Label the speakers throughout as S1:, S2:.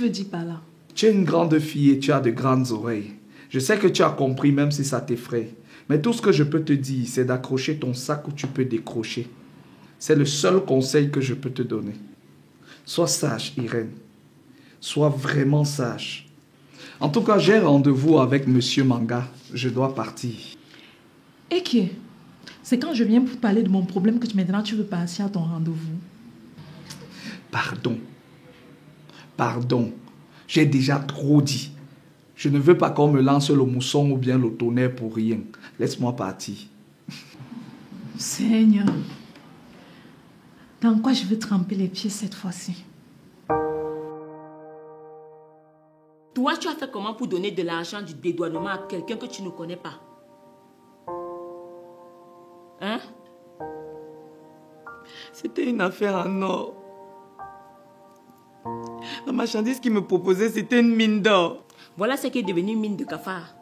S1: tu veux dire par là?
S2: Tu es une grande fille et tu as de grandes oreilles. Je sais que tu as compris même si ça t'effraie. Mais tout ce que je peux te dire, c'est d'accrocher ton sac où tu peux décrocher. C'est le seul conseil que je peux te donner. Sois sage, Irène. Sois vraiment sage. En tout cas, j'ai rendez-vous avec Monsieur Manga. Je dois partir.
S1: Et qui? C'est quand je viens pour parler de mon problème que maintenant tu veux passer à ton rendez-vous.
S2: Pardon. Pardon. J'ai déjà trop dit. Je ne veux pas qu'on me lance le mousson ou bien le tonnerre pour rien. Laisse-moi partir.
S1: Seigneur. Dans quoi je vais tremper les pieds cette fois-ci?
S3: Toi, tu as fait comment pour donner de l'argent du dédouanement à quelqu'un que tu ne connais pas? Hein?
S4: C'était une affaire en or. La marchandise qu'il me proposait, c'était une mine d'or.
S3: Voilà ce qui est devenu une mine de cafard.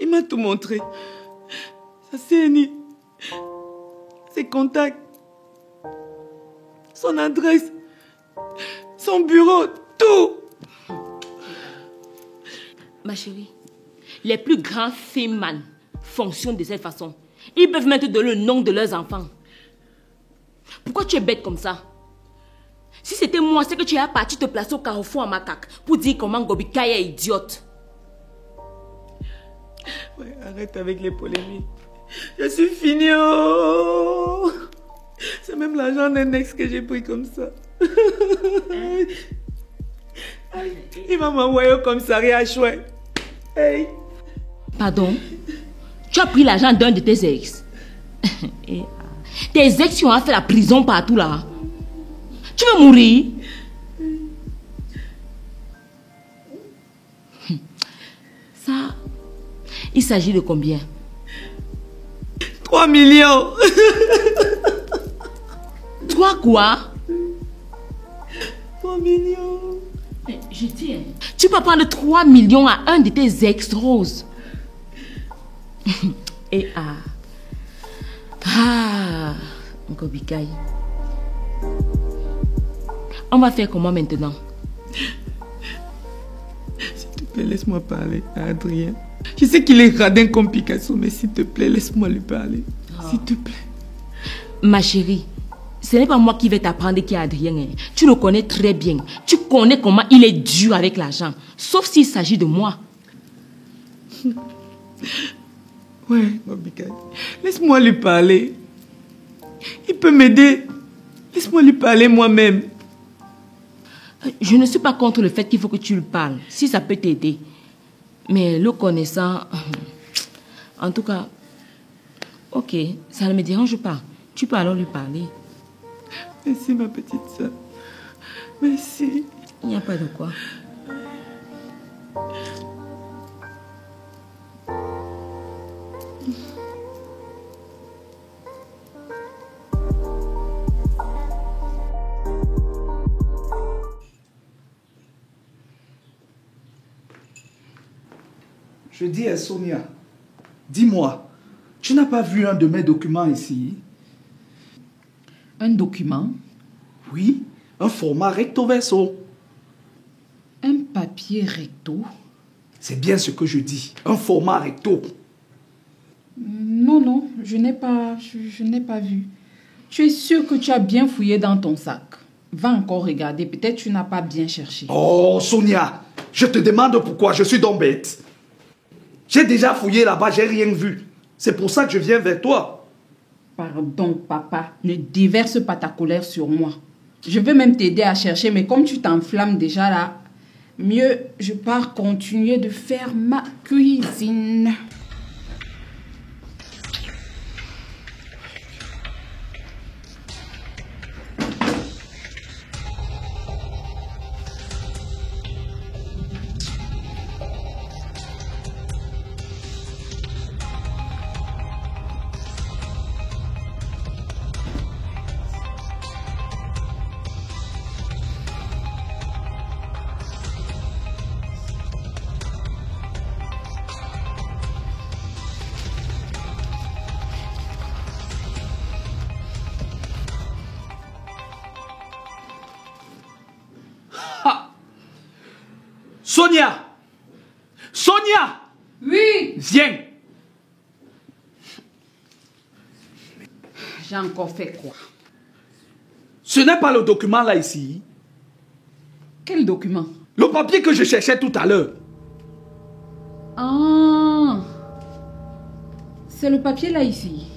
S4: Il m'a tout montré. Sa CNI, ses contacts, son adresse, son bureau, tout.
S3: Ma chérie, les plus grands fémans fonctionnent de cette façon. Ils peuvent mettre dans le nom de leurs enfants. Pourquoi tu es bête comme ça? Si c'était moi, c'est que tu es parti te placer au carrefour à macaque pour dire comment Gobika est idiote.
S4: Ouais, arrête avec les polémiques. Je suis finie. Oh. C'est même l'argent d'un ex que j'ai pris comme ça. Il m'a envoyé au commissariat à Chouet. Hey.
S3: Pardon? Tu as pris l'argent d'un de tes ex? Tes ex qui ont fait la prison partout là. Tu veux mourir? Ça, il s'agit de combien?
S4: 3 millions.
S3: 3 quoi?
S4: 3 millions.
S3: Je tiens. Tu peux prendre 3 millions à un de tes ex, Rose. Et Gobikai. On va faire comment maintenant?
S4: S'il te plaît, laisse-moi parler à Adrien. Je sais qu'il est radin comme Picasso, mais s'il te plaît, laisse-moi lui parler. S'il te plaît.
S3: Ma chérie, ce n'est pas moi qui vais t'apprendre qui est Adrien. Tu le connais très bien. Tu connais comment il est dur avec l'argent. Sauf s'il s'agit de moi.
S4: Ouais, Gobikai. Laisse-moi lui parler. Il peut m'aider. Laisse-moi lui parler moi-même.
S3: Je ne suis pas contre le fait qu'il faut que tu lui parles, si ça peut t'aider. Mais le connaissant, en tout cas, ok, ça ne me dérange pas. Tu peux alors lui parler.
S4: Merci ma petite soeur. Merci.
S3: Il n'y a pas de quoi.
S2: Je dis à Sonia, dis-moi, tu n'as pas vu un de mes documents ici?
S1: Un document?
S2: Oui, un format recto verso.
S1: Un papier recto?
S2: C'est bien ce que je dis, un format recto.
S1: Non, je n'ai pas vu. Tu es sûr que tu as bien fouillé dans ton sac? Va encore regarder, peut-être tu n'as pas bien cherché.
S2: Oh, Sonia, je te demande pourquoi je suis donc bête. J'ai déjà fouillé là-bas, j'ai rien vu. C'est pour ça que je viens vers toi.
S1: Pardon, papa, ne déverse pas ta colère sur moi. Je veux même t'aider à chercher, mais comme tu t'enflammes déjà là, mieux je pars continuer de faire ma cuisine.
S2: Sonia! Sonia!
S1: Oui!
S2: Viens!
S1: J'ai encore fait quoi?
S2: Ce n'est pas le document là ici.
S1: Quel document?
S2: Le papier que je cherchais tout à l'heure.
S1: Ah! C'est le papier là ici.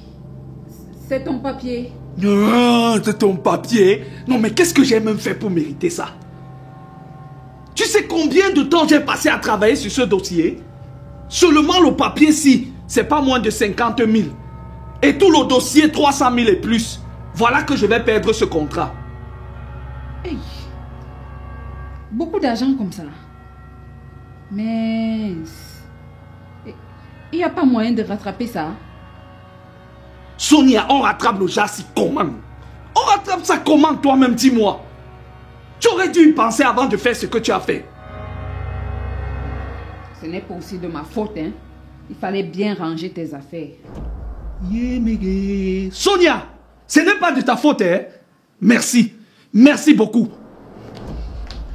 S1: C'est ton papier.
S2: Non, c'est ton papier. Non, mais qu'est-ce que j'ai même fait pour mériter ça? Tu sais combien de temps j'ai passé à travailler sur ce dossier? Seulement le papier-ci, c'est pas moins de 50 000. Et tout le dossier, 300 000 et plus. Voilà que je vais perdre ce contrat.
S1: Hey. Beaucoup d'argent comme ça. Mais... il n'y a pas moyen de rattraper ça.
S2: Sonia, on rattrape le Jassi comment? On rattrape ça comment toi-même, dis-moi? Tu aurais dû y penser avant de faire ce que tu as fait.
S1: Ce n'est pas aussi de ma faute, hein. Il fallait bien ranger tes affaires.
S2: Sonia, ce n'est pas de ta faute, hein? Merci. Merci beaucoup.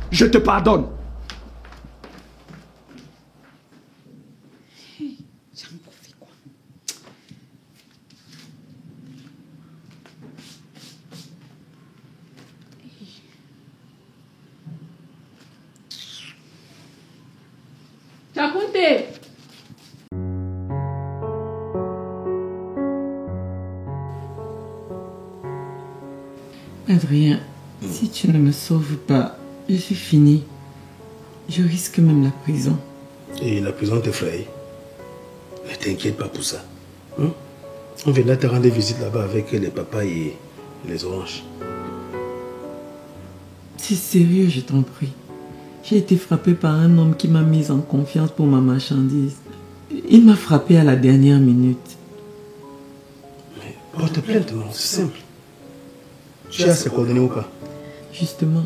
S2: Je te pardonne.
S1: J'ai encore fait quoi? Chakunte!
S4: Adrien, si tu ne me sauves pas, je suis fini. Je risque même la prison.
S5: Et la prison t'effraie. Ne t'inquiète pas pour ça. On viendra te rendre visite là-bas avec les papayes et les oranges.
S4: C'est sérieux, je t'en prie. J'ai été frappée par un homme qui m'a mise en confiance pour ma marchandise. Il m'a frappée à la dernière minute.
S5: Mais porte plainte, non, c'est simple. Tu as ses coordonnées ou pas?
S4: Justement,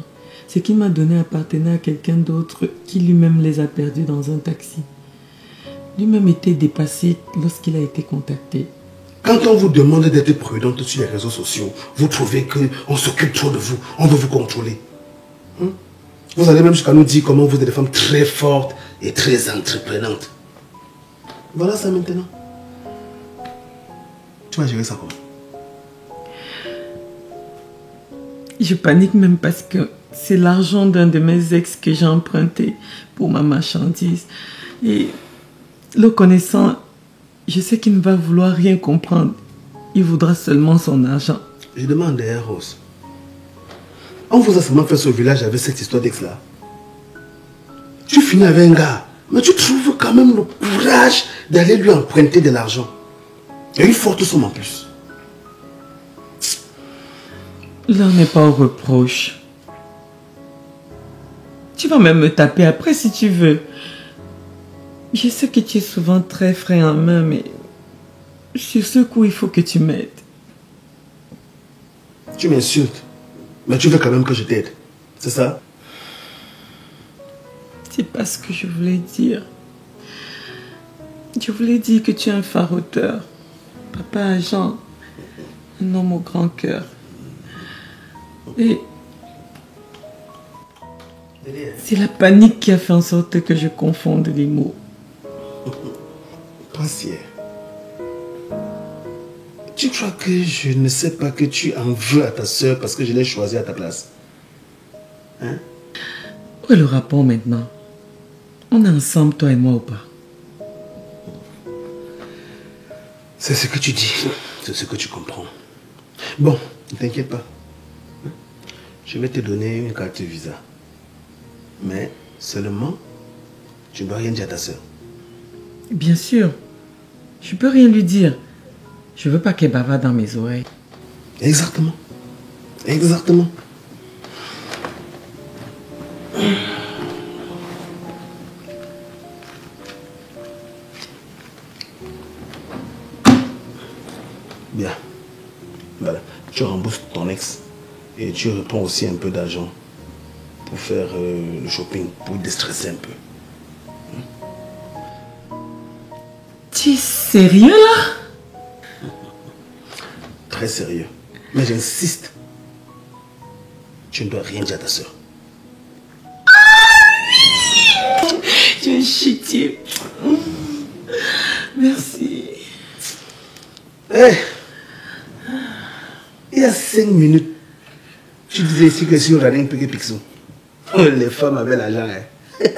S4: ce qu'il m'a donné appartenait à quelqu'un d'autre qui lui-même les a perdus dans un taxi. Lui-même était dépassé lorsqu'il a été contacté.
S5: Quand on vous demande d'être prudente sur les réseaux sociaux, vous trouvez qu'on s'occupe trop de vous, on veut vous contrôler. Vous allez même jusqu'à nous dire comment vous êtes des femmes très fortes et très entreprenantes. Voilà ça maintenant. Tu vas gérer ça comment?
S4: Je panique même parce que c'est l'argent d'un de mes ex que j'ai emprunté pour ma marchandise. Et le connaissant, je sais qu'il ne va vouloir rien comprendre. Il voudra seulement son argent.
S5: Je demande à Rose. On vous a seulement fait ce village avec cette histoire d'ex-là. Tu finis avec un gars, mais tu trouves quand même le courage d'aller lui emprunter de l'argent. Et une forte somme en plus.
S4: L'heure n'est pas au reproche. Tu vas même me taper après si tu veux. Je sais que tu es souvent très frais en main, mais sur ce coup, il faut que tu m'aides.
S5: Tu m'insultes, mais tu veux quand même que je t'aide. C'est ça?
S4: C'est pas ce que je voulais dire. Je voulais dire que tu es un faroteur. Papa agent. Un homme au grand cœur. Et c'est la panique qui a fait en sorte que je confonde les mots.
S5: Pensière. Tu crois que je ne sais pas que tu en veux à ta soeur parce que je l'ai choisie à ta place? Hein?
S4: Où est le rapport maintenant? On est ensemble, toi et moi, ou pas?
S5: C'est ce que tu dis. C'est ce que tu comprends. Bon, ne t'inquiète pas. Je vais te donner une carte visa. Mais seulement, tu ne dois rien dire à ta soeur.
S4: Bien sûr. Je peux rien lui dire. Je veux pas qu'elle bavarde dans mes oreilles.
S5: Exactement. Exactement. Bien. Voilà. Tu rembourses ton ex. Et tu reprends aussi un peu d'argent pour faire le shopping, pour déstresser un peu.
S4: Tu es sérieux là?
S5: Très sérieux. Mais j'insiste. Tu ne dois rien dire à ta soeur.
S4: Tu es chitier. Merci.
S5: Hey. Il y a 5 minutes, tu disais ici que si on regardait un peu que Pixon, les femmes avaient l'argent. Hein.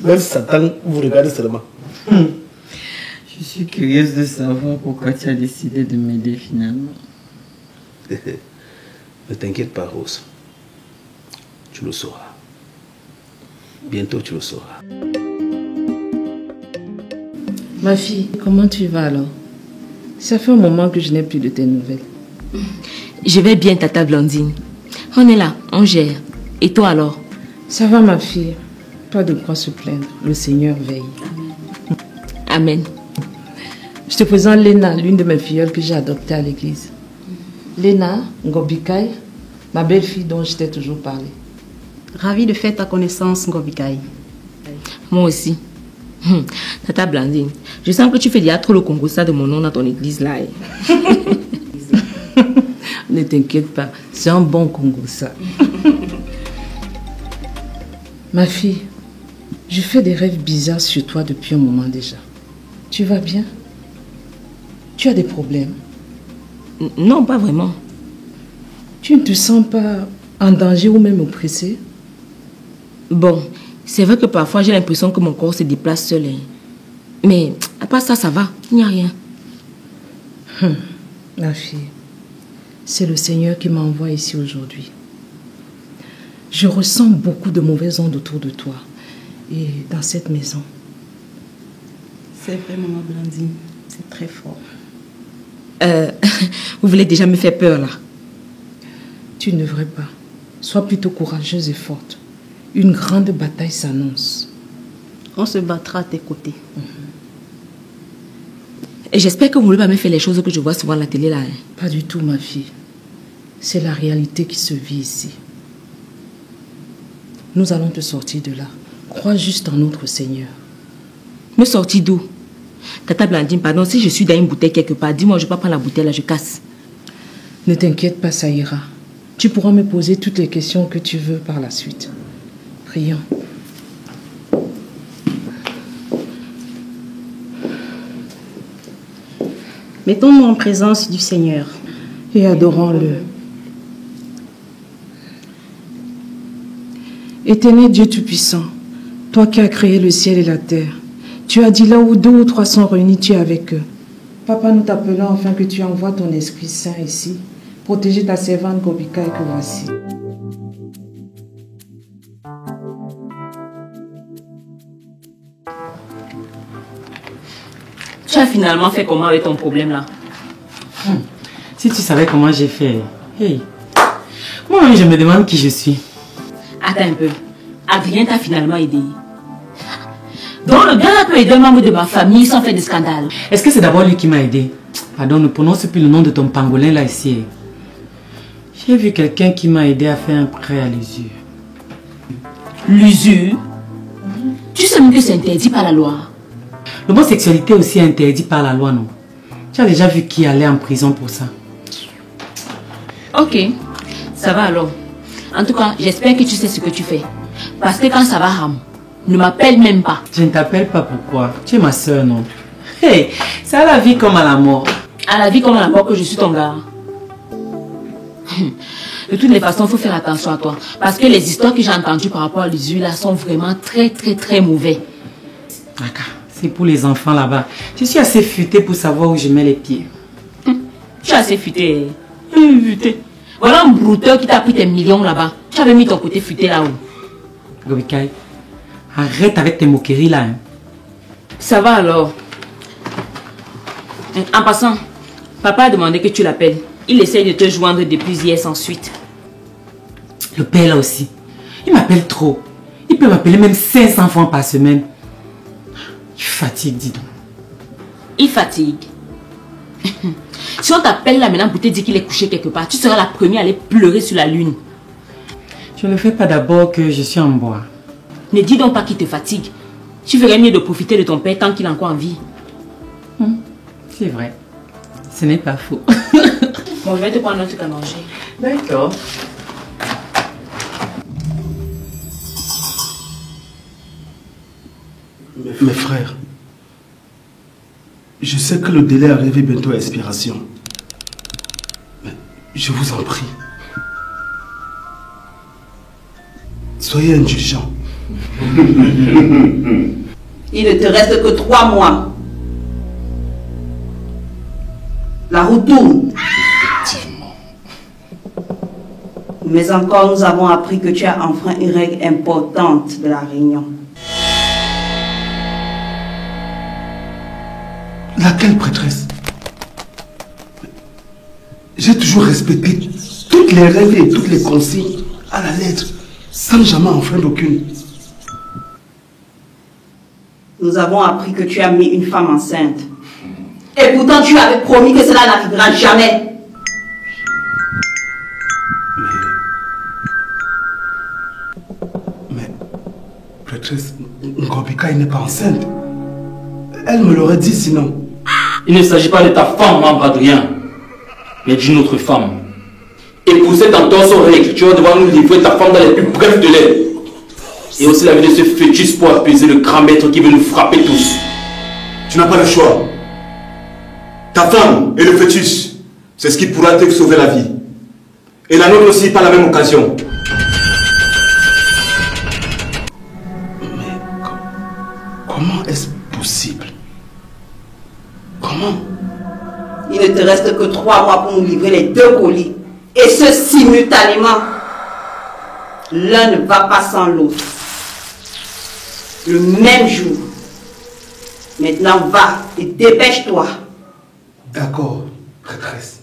S5: Même Satan vous regarde seulement.
S4: Je suis curieuse de savoir pourquoi tu as décidé de m'aider finalement.
S5: Ne t'inquiète pas, Rose. Tu le sauras. Bientôt, tu le sauras.
S4: Ma fille, comment tu vas alors? Ça fait un moment que je n'ai plus de tes nouvelles.
S3: Je vais bien, Tata Blandine. On est là, on gère. Et toi alors?
S4: Ça va, ma fille. Pas de quoi se plaindre. Le Seigneur veille.
S3: Amen.
S4: Je te présente Léna, l'une de mes filleules que j'ai adoptées à l'église. Léna Ngobikai, ma belle-fille dont je t'ai toujours parlé.
S6: Ravie de faire ta connaissance, Ngobikai.
S3: Moi aussi. Tata Blandine, je sens que tu fais déjà trop le concours de mon nom dans ton église là.
S4: Ne t'inquiète pas, c'est un bon Congo ça. Ma fille, je fais des rêves bizarres sur toi depuis un moment déjà. Tu vas bien? Tu as des problèmes?
S3: Non, pas vraiment.
S4: Tu ne te sens pas en danger ou même oppressé?
S3: Bon, c'est vrai que parfois j'ai l'impression que mon corps se déplace seul. Hein. Mais à part ça, ça va. Il n'y a rien.
S4: Ma fille, c'est le Seigneur qui m'envoie ici aujourd'hui. Je ressens beaucoup de mauvaises ondes autour de toi et dans cette maison.
S6: C'est vrai, Maman Blandine. C'est très fort.
S3: Vous voulez déjà me faire peur là?
S4: Tu ne devrais pas. Sois plutôt courageuse et forte. Une grande bataille s'annonce.
S6: On se battra à tes côtés.
S3: Et j'espère que vous ne voulez pas me faire les choses que je vois souvent à la télé là. Hein.
S4: Pas du tout, ma fille. C'est la réalité qui se vit ici. Nous allons te sortir de là. Crois juste en notre Seigneur.
S3: Me sortir d'où? Tata Blandine, pardon, si je suis dans une bouteille quelque part, dis-moi, je ne vais pas prendre la bouteille là, je casse.
S4: Ne t'inquiète pas, ça ira. Tu pourras me poser toutes les questions que tu veux par la suite. Prions.
S6: Mettons-nous en présence du Seigneur.
S4: Et adorons-le. Éternel Dieu Tout-Puissant, toi qui as créé le ciel et la terre, tu as dit là où 2 ou 3 sont réunis, tu es avec eux. Papa, nous t'appelons afin que tu envoies ton Esprit Saint ici, protéger ta servante Ngobikai que voici.
S3: Tu as finalement fait comment avec ton problème là?
S4: Si tu savais comment j'ai fait. Hey. Moi-même, je me demande qui je suis.
S3: Attends un peu. Adrien t'a finalement aidé. Donc le gars là peut aider un membre de ma famille sans faire de scandale.
S4: Est-ce que c'est d'abord lui qui m'a aidé? Pardon, ne prononce plus le nom de ton pangolin là ici. J'ai vu quelqu'un qui m'a aidé à faire un prêt à l'usure.
S3: L'usure? Tu sais même que c'est interdit par la loi.
S4: L'homosexualité aussi est interdite par la loi, non? Tu as déjà vu qui allait en prison pour ça?
S3: Ok, ça va alors. En tout cas, j'espère que tu sais ce que tu fais. Parce que quand ça va, Ram, ne m'appelle même pas.
S4: Je ne t'appelle pas pourquoi? Tu es ma soeur, non? Hey, c'est à la vie comme à la mort.
S3: À la vie comme à la mort que je suis ton gars. De toutes les façons, il faut faire attention à toi. Parce que les histoires que j'ai entendues par rapport à l'usure là sont vraiment très mauvais.
S4: D'accord, c'est pour les enfants là-bas. Je suis assez futée pour savoir où je mets les pieds.
S3: Tu es assez futé. Futé. Voilà un brouteur qui t'a pris tes millions là-bas. Tu avais mis ton côté futé là-haut.
S4: Ngobikai, arrête avec tes moqueries là. Hein.
S3: Ça va alors. En passant, papa a demandé que tu l'appelles. Il essaye de te joindre depuis hier sans suite.
S4: Le père là aussi. Il m'appelle trop. Il peut m'appeler même 500 fois par semaine. Il fatigue, dis donc.
S3: Il fatigue. Si on t'appelle là maintenant pour te dire qu'il est couché quelque part, tu seras la première à aller pleurer sur la lune.
S4: Je ne le fais pas d'abord que je suis en bois.
S3: Ne dis donc pas qu'il te fatigue. Tu ferais mieux de profiter de ton père tant qu'il est encore en vie.
S4: C'est vrai. Ce n'est pas faux.
S3: Bon, je vais te prendre un truc à manger.
S4: D'accord.
S5: Mes frères, je sais que le délai arrive bientôt à expiration. Mais je vous en prie, soyez indulgents.
S6: Il ne te reste que 3 mois. La roue tourne.
S5: Effectivement.
S6: Mais encore, nous avons appris que tu as enfreint une règle importante de la réunion.
S5: Laquelle, prêtresse? J'ai toujours respecté toutes les règles et toutes les consignes à la lettre, sans jamais enfreindre aucune.
S6: Nous avons appris que tu as mis une femme enceinte. Et pourtant, tu avais promis que cela n'arrivera jamais.
S5: Mais, prêtresse, Ngobika, elle n'est pas enceinte. Elle me l'aurait dit sinon.
S7: Il ne s'agit pas de ta femme, membre Adrien, mais d'une autre femme. Et pour cette entorse aux règles, tu vas devoir nous livrer ta femme dans les plus brefs délais. Et aussi la vie de ce fœtus pour apaiser le grand maître qui veut nous frapper tous.
S8: Tu n'as pas le choix. Ta femme et le fœtus, c'est ce qui pourra te sauver la vie. Et la nôtre aussi par la même occasion.
S5: Mais comment est-ce possible? Comment?
S6: Il ne te reste que 3 mois pour nous livrer les 2 colis. Et ce simultanément. L'un ne va pas sans l'autre. Le même jour. Maintenant, va et dépêche-toi.
S5: D'accord, prêtresse.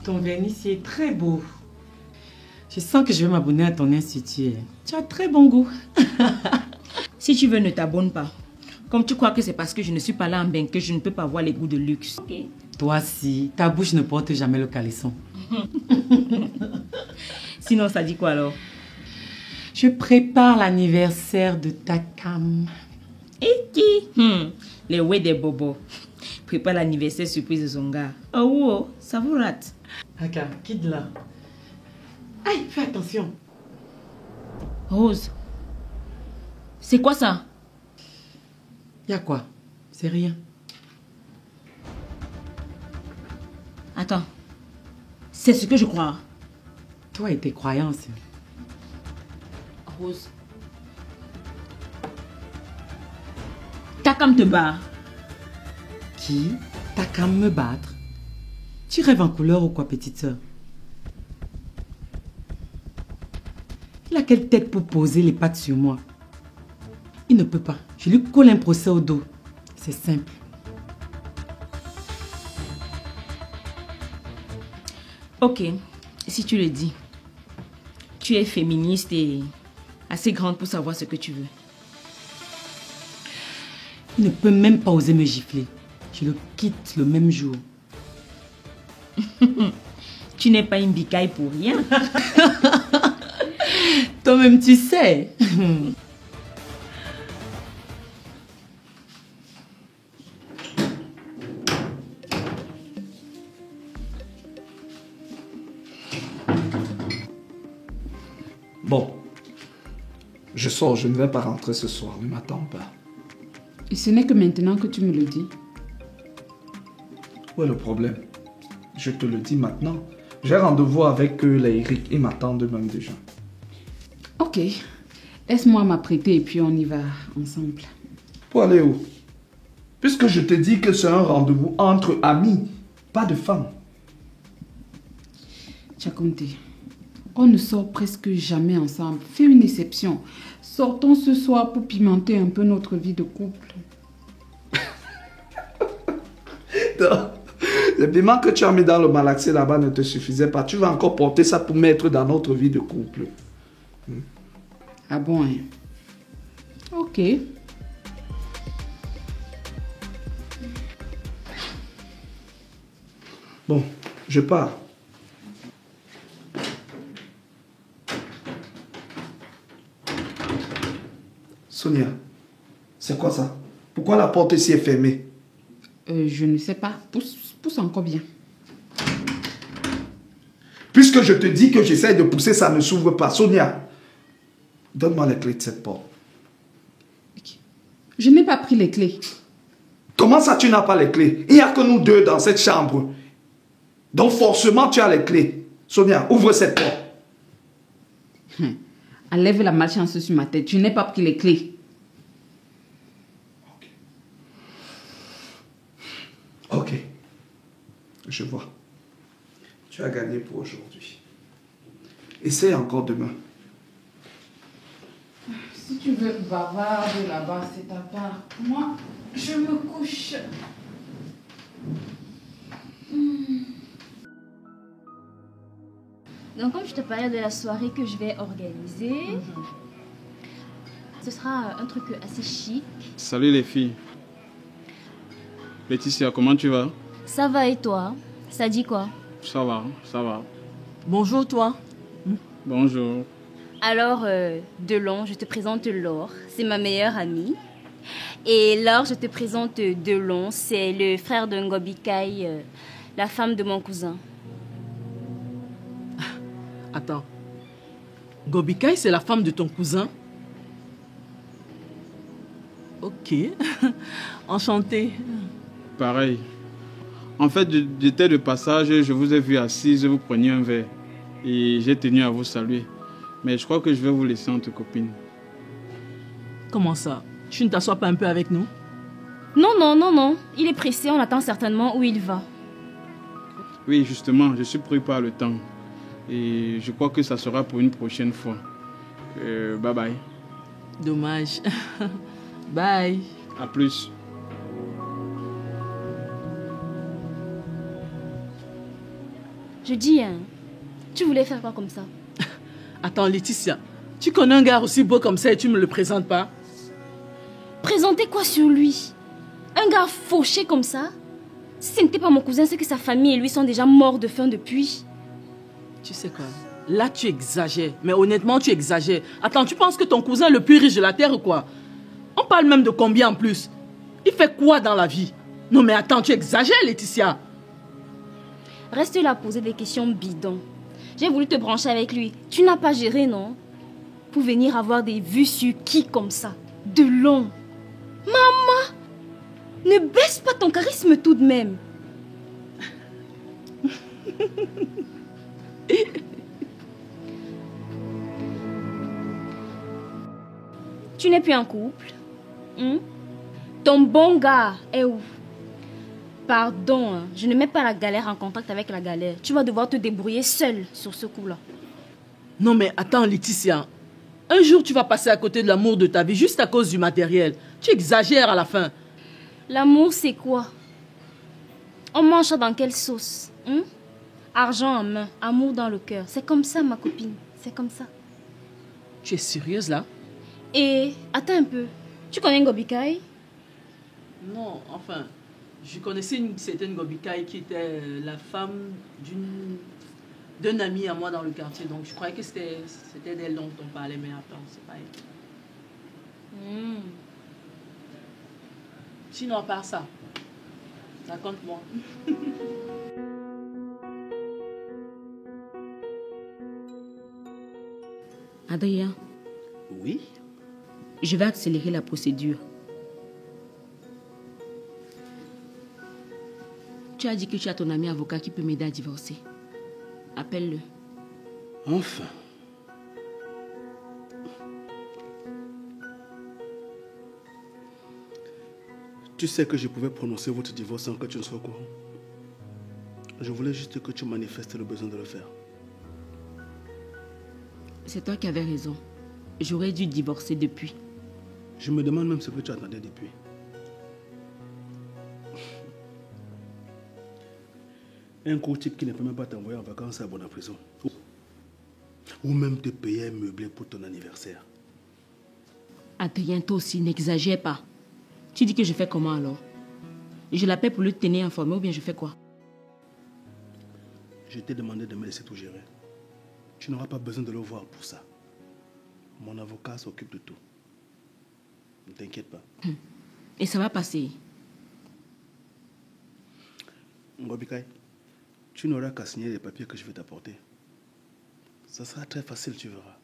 S4: Ton vernis est très beau. Je sens que je vais m'abonner à ton institut. Tu as très bon goût.
S3: Si tu veux, ne t'abonne pas. Comme tu crois que c'est parce que je ne suis pas là en bain que je ne peux pas voir les goûts de luxe. Okay.
S4: Toi, si. Ta bouche ne porte jamais le caleçon.
S3: Sinon, ça dit quoi alors?
S4: Je prépare l'anniversaire de Takam.
S3: Et qui? Les ouais des bobos. Prépare l'anniversaire surprise de son gars. Oh, ça vous rate.
S4: Aka, quitte là. Aïe, fais attention.
S3: Rose, c'est quoi ça?
S4: Y'a quoi? C'est rien.
S3: Attends, c'est ce que je crois.
S4: Toi et tes croyances.
S3: Rose, Takam te bat.
S4: Qui? Takam me battre? Tu rêves en couleur ou quoi, petite sœur? Il a quelle tête pour poser les pattes sur moi? Il ne peut pas. Je lui colle un procès au dos. C'est simple.
S3: Ok, si tu le dis. Tu es féministe et assez grande pour savoir ce que tu veux.
S4: Il ne peut même pas oser me gifler. Je le quitte le même jour.
S3: Tu n'es pas une bicaille pour rien.
S4: Toi-même, tu sais.
S2: Bon, je sors, je ne vais pas rentrer ce soir, ne m'attends pas.
S1: Et ce n'est que maintenant que tu me le dis.
S2: Où est le problème? Je te le dis maintenant. J'ai rendez-vous avec les Eric, ils m'attendent même déjà.
S1: Ok, laisse-moi m'apprêter et puis on y va ensemble.
S2: Pour aller où? Puisque je te dis que c'est un rendez-vous entre amis, pas de femmes.
S1: Tchakonte, on ne sort presque jamais ensemble. Fais une exception. Sortons ce soir pour pimenter un peu notre vie de couple.
S2: Non. Le piment que tu as mis dans le malaxé là-bas ne te suffisait pas. Tu vas encore porter ça pour mettre dans notre vie de couple.
S1: Ah bon, hein? Ok.
S2: Bon, je pars. Sonia, c'est quoi ça? Pourquoi la porte ici est fermée?
S1: Je ne sais pas. Pousse encore bien.
S2: Puisque je te dis que j'essaie de pousser, ça ne s'ouvre pas. Sonia, donne-moi les clés de cette porte.
S1: Je n'ai pas pris les clés.
S2: Comment ça, tu n'as pas les clés? Il n'y a que nous deux dans cette chambre. Donc forcément, tu as les clés. Sonia, ouvre cette porte.
S1: Enlève la malchance sur ma tête. Je n'ai pas pris les clés.
S2: Ok. Je vois. Tu as gagné pour aujourd'hui. Essaye encore demain.
S1: Si tu veux bavarder là-bas, c'est ta part. Moi, je me couche.
S9: Donc, comme je te parlais de la soirée que je vais organiser, ce sera un truc assez chic.
S10: Salut les filles. Laetitia, comment tu vas?
S9: Ça va et toi? Ça dit quoi?
S10: Ça va, ça va.
S4: Bonjour toi.
S10: Bonjour.
S9: Alors, Delon, je te présente Laure. C'est ma meilleure amie. Et Laure, je te présente Delon. C'est le frère de Ngobi Kai, la femme de mon cousin.
S4: Attends. Gobikai, c'est la femme de ton cousin? Ok. Enchantée.
S10: Pareil. En fait, j'étais de passage, je vous ai vu assise, vous preniez un verre. Et j'ai tenu à vous saluer. Mais je crois que je vais vous laisser entre copines.
S4: Comment ça? Tu ne t'assois pas un peu avec nous?
S9: Non, non, non, non. Il est pressé, on attend certainement où il va.
S10: Oui, justement, je suis pris par le temps. Et je crois que ça sera pour une prochaine fois. Bye bye.
S4: Dommage. Bye.
S10: À plus.
S9: Je dis, hein, tu voulais faire quoi comme ça?
S4: Attends, Laetitia, tu connais un gars aussi beau comme ça et tu me le présentes pas?
S9: Présenter quoi sur lui? Un gars fauché comme ça? Si ce n'était pas mon cousin, c'est que sa famille et lui sont déjà morts de faim depuis.
S4: Tu sais quoi? Là, tu exagères. Mais honnêtement, tu exagères. Attends, tu penses que ton cousin est le plus riche de la terre ou quoi? On parle même de combien en plus? Il fait quoi dans la vie? Non mais attends, tu exagères, Laetitia.
S9: Reste là à poser des questions bidons. J'ai voulu te brancher avec lui. Tu n'as pas géré, non? Pour venir avoir des vues sur qui comme ça? Delon. Maman! Ne baisse pas ton charisme tout de même. Tu n'es plus en couple? Ton bon gars est où? Pardon, hein, je ne mets pas la galère en contact avec la galère. Tu vas devoir te débrouiller seule sur ce coup-là.
S4: Non mais attends, Laetitia. Un jour, tu vas passer à côté de l'amour de ta vie juste à cause du matériel. Tu exagères à la fin.
S9: L'amour, c'est quoi? On mange ça dans quelle sauce? Argent en main, amour dans le cœur. C'est comme ça, ma copine. C'est comme ça.
S4: Tu es sérieuse là?
S9: Et, attends un peu. Tu connais Ngobi Kai?
S4: Non, enfin, je connaissais une certaine Ngobi Kai qui était la femme d'un ami à moi dans le quartier. Donc je croyais que c'était d'elle dont on parlait, mais attends, c'est pas elle. Sinon, à part ça, raconte-moi.
S3: Adrien.
S5: Oui?
S3: Je vais accélérer la procédure. Tu as dit que tu as ton ami avocat qui peut m'aider à divorcer. Appelle-le.
S5: Enfin. Tu sais que je pouvais prononcer votre divorce sans que tu ne sois au courant. Je voulais juste que tu manifestes le besoin de le faire.
S3: C'est toi qui avais raison. J'aurais dû divorcer depuis.
S5: Je me demande même ce que tu attendais depuis. Un court type qui ne peut même pas t'envoyer en vacances à bonne prison. Ou même te payer un meublé pour ton anniversaire.
S3: Adrien, toi aussi, n'exagère pas. Tu dis que je fais comment alors? Je l'appelle pour le tenir informé ou bien je fais quoi?
S5: Je t'ai demandé de me laisser tout gérer. Tu n'auras pas besoin de le voir pour ça. Mon avocat s'occupe de tout. Ne t'inquiète pas.
S3: Et ça va passer.
S5: Ngobikai, tu n'auras qu'à signer les papiers que je vais t'apporter. Ça sera très facile, tu verras.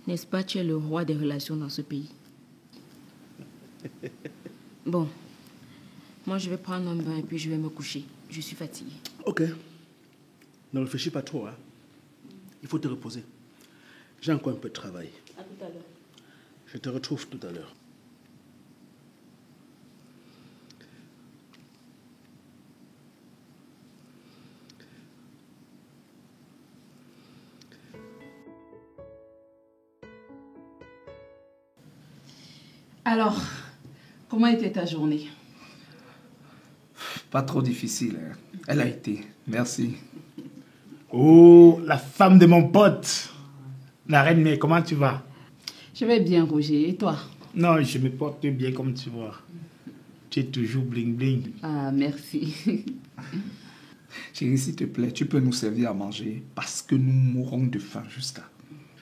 S3: N'est-ce pas, tu es le roi des relations dans ce pays? Bon, moi je vais prendre un bain et puis je vais me coucher. Je suis fatiguée.
S5: Ok. Ne réfléchis pas trop, hein. Il faut te reposer. J'ai encore un peu de travail.
S3: À tout à l'heure.
S5: Je te retrouve tout à l'heure.
S1: Alors, comment était ta journée?
S2: Pas trop difficile. Hein. Elle a été. Merci.
S11: Oh, la femme de mon pote. La reine, mais comment tu vas?
S1: Je vais bien, Roger. Et toi?
S11: Non, je me porte bien comme tu vois. Tu es toujours bling bling.
S1: Ah, merci.
S2: Chérie, s'il te plaît, tu peux nous servir à manger parce que nous mourrons de faim jusqu'à...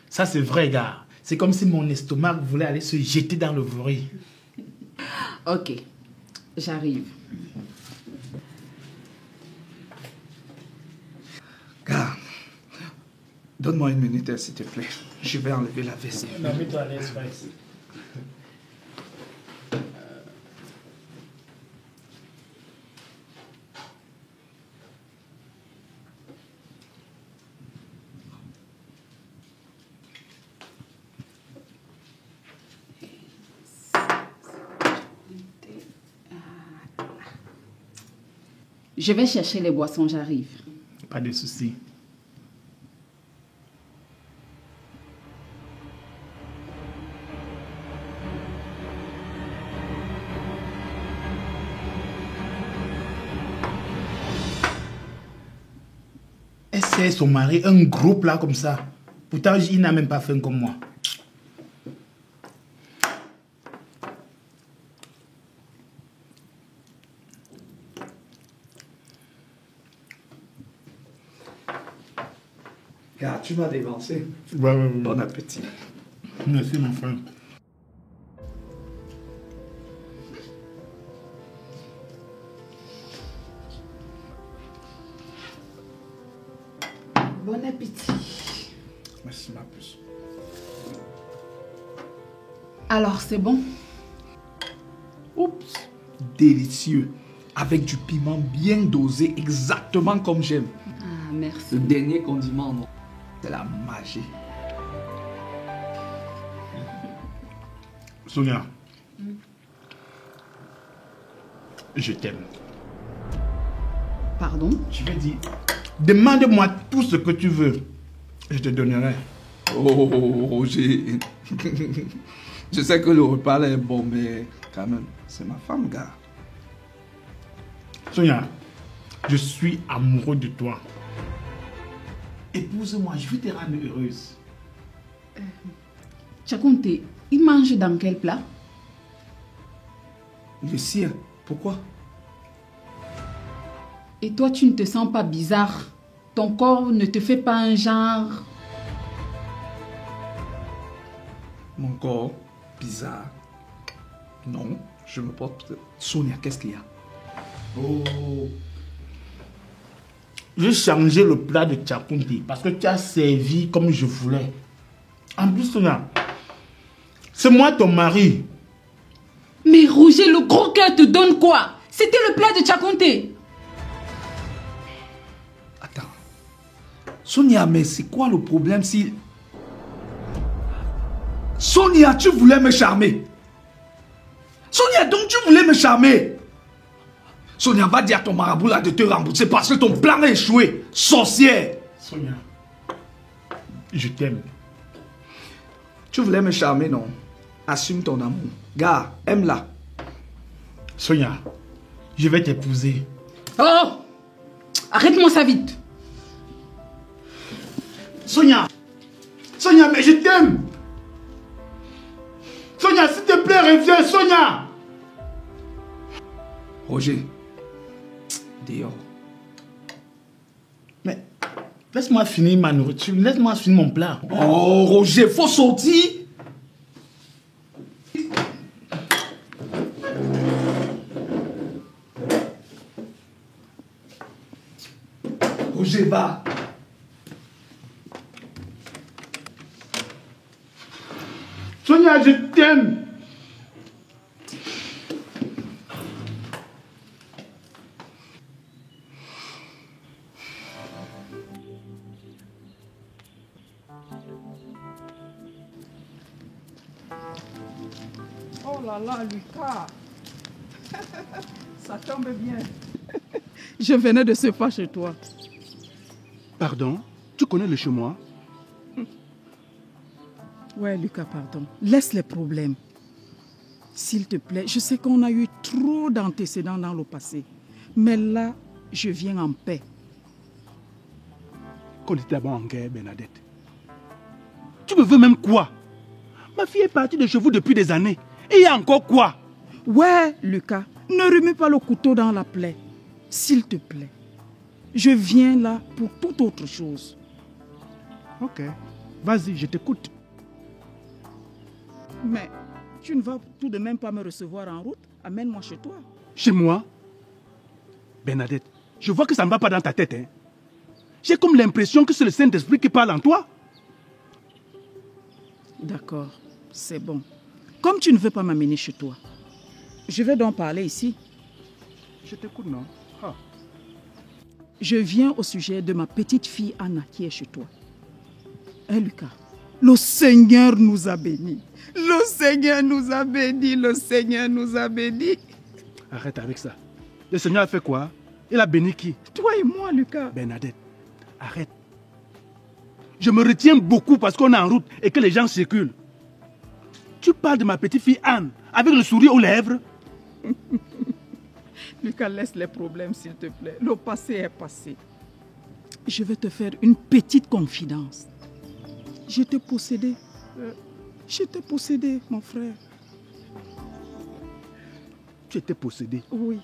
S11: Ça, c'est vrai, gars. C'est comme si mon estomac voulait aller se jeter dans le vori.
S1: Ok, j'arrive.
S2: Gars, donne-moi une minute, s'il te plaît. Je vais enlever la veste.
S11: Non, mets-toi à l'aise, frère.
S1: Je vais chercher les boissons, j'arrive.
S11: Pas de souci. Elle sait son mari, un groupe là comme ça. Pourtant, il n'a même pas faim comme moi.
S2: Gars, tu m'as dévancé.
S11: Ouais.
S2: Bon appétit.
S11: Merci, mon frère.
S1: Bon appétit.
S2: Merci, ma puce.
S1: Alors, c'est bon?
S2: Oups. Délicieux. Avec du piment bien dosé, exactement comme j'aime.
S1: Ah, merci.
S2: Le dernier condiment, non. C'est la magie.
S11: Sonia, je t'aime.
S1: Pardon?
S11: Je vais dire, demande-moi tout ce que tu veux. Je te donnerai.
S2: Oh, Roger. Je sais que le repas là est bon, mais quand même, c'est ma femme, gars.
S11: Sonia, je suis amoureux de toi. Épouse-moi, je vais te rendre heureuse.
S1: Chakunte, il mange dans quel plat?
S2: Le sien. Pourquoi?
S1: Et toi, tu ne te sens pas bizarre? Ton corps ne te fait pas un genre?
S2: Mon corps, bizarre. Non, je me porte... Sonia, qu'est-ce qu'il y a?
S11: Oh. J'ai changé le plat de Chakunti parce que tu as servi comme je voulais. En plus, Sonia, c'est moi ton mari.
S1: Mais Roger, le gros cœur te donne quoi? C'était le plat de Chakunte.
S2: Attends. Sonia, mais c'est quoi le problème si... Sonia, tu voulais me charmer. Sonia, donc tu voulais me charmer. Sonia, va dire à ton marabout là de te rembourser parce que ton plan a échoué. Sorcière.
S11: Sonia, je t'aime.
S2: Tu voulais me charmer, non? Assume ton amour. Gars, aime-la.
S11: Sonia, je vais t'épouser.
S1: Oh! Arrête-moi ça vite.
S11: Sonia, mais je t'aime. Sonia, s'il te plaît, reviens, Sonia.
S2: Roger, dehors.
S11: Mais laisse-moi finir ma nourriture, laisse-moi finir mon plat.
S2: Oh, Roger, faut sortir. bouger, va.
S11: Sonia, je t'aime.
S1: Oh là là, Lucas. Ça tombe bien. Je venais de ce pas chez toi.
S11: Pardon, tu connais le chez moi?
S1: Ouais, Lucas, pardon. Laisse les problèmes. S'il te plaît, je sais qu'on a eu trop d'antécédents dans le passé. Mais là, je viens en paix.
S11: Qu'on était d'abord en guerre, Bernadette. Tu me veux même quoi? Ma fille est partie de chez vous depuis des années. Et il y a encore quoi?
S1: Ouais, Lucas, ne remets pas le couteau dans la plaie. S'il te plaît. Je viens là pour toute autre chose.
S11: Ok, vas-y, je t'écoute.
S1: Mais tu ne vas tout de même pas me recevoir en route? Amène-moi chez toi.
S11: Chez moi? Bernadette, je vois que ça ne va pas dans ta tête. Hein? J'ai comme l'impression que c'est le Saint-Esprit qui parle en toi.
S1: D'accord, c'est bon. Comme tu ne veux pas m'amener chez toi, je vais donc parler ici.
S11: Je t'écoute, non? Ah.
S1: Je viens au sujet de ma petite fille Anna qui est chez toi. Hein, Lucas? Le Seigneur nous a bénis. Le Seigneur nous a bénis. Le Seigneur nous a bénis.
S11: Arrête avec ça. Le Seigneur a fait quoi? Il a béni qui?
S1: Toi et moi, Lucas.
S11: Bernadette, arrête. Je me retiens beaucoup parce qu'on est en route et que les gens circulent. Tu parles de ma petite fille Anne avec le sourire aux lèvres?
S1: Lucas, laisse les problèmes, s'il te plaît. Le passé est passé. Je vais te faire une petite confidence. Je t'ai possédé. Je t'ai possédé, mon frère.
S11: Tu étais possédé?
S1: Oui.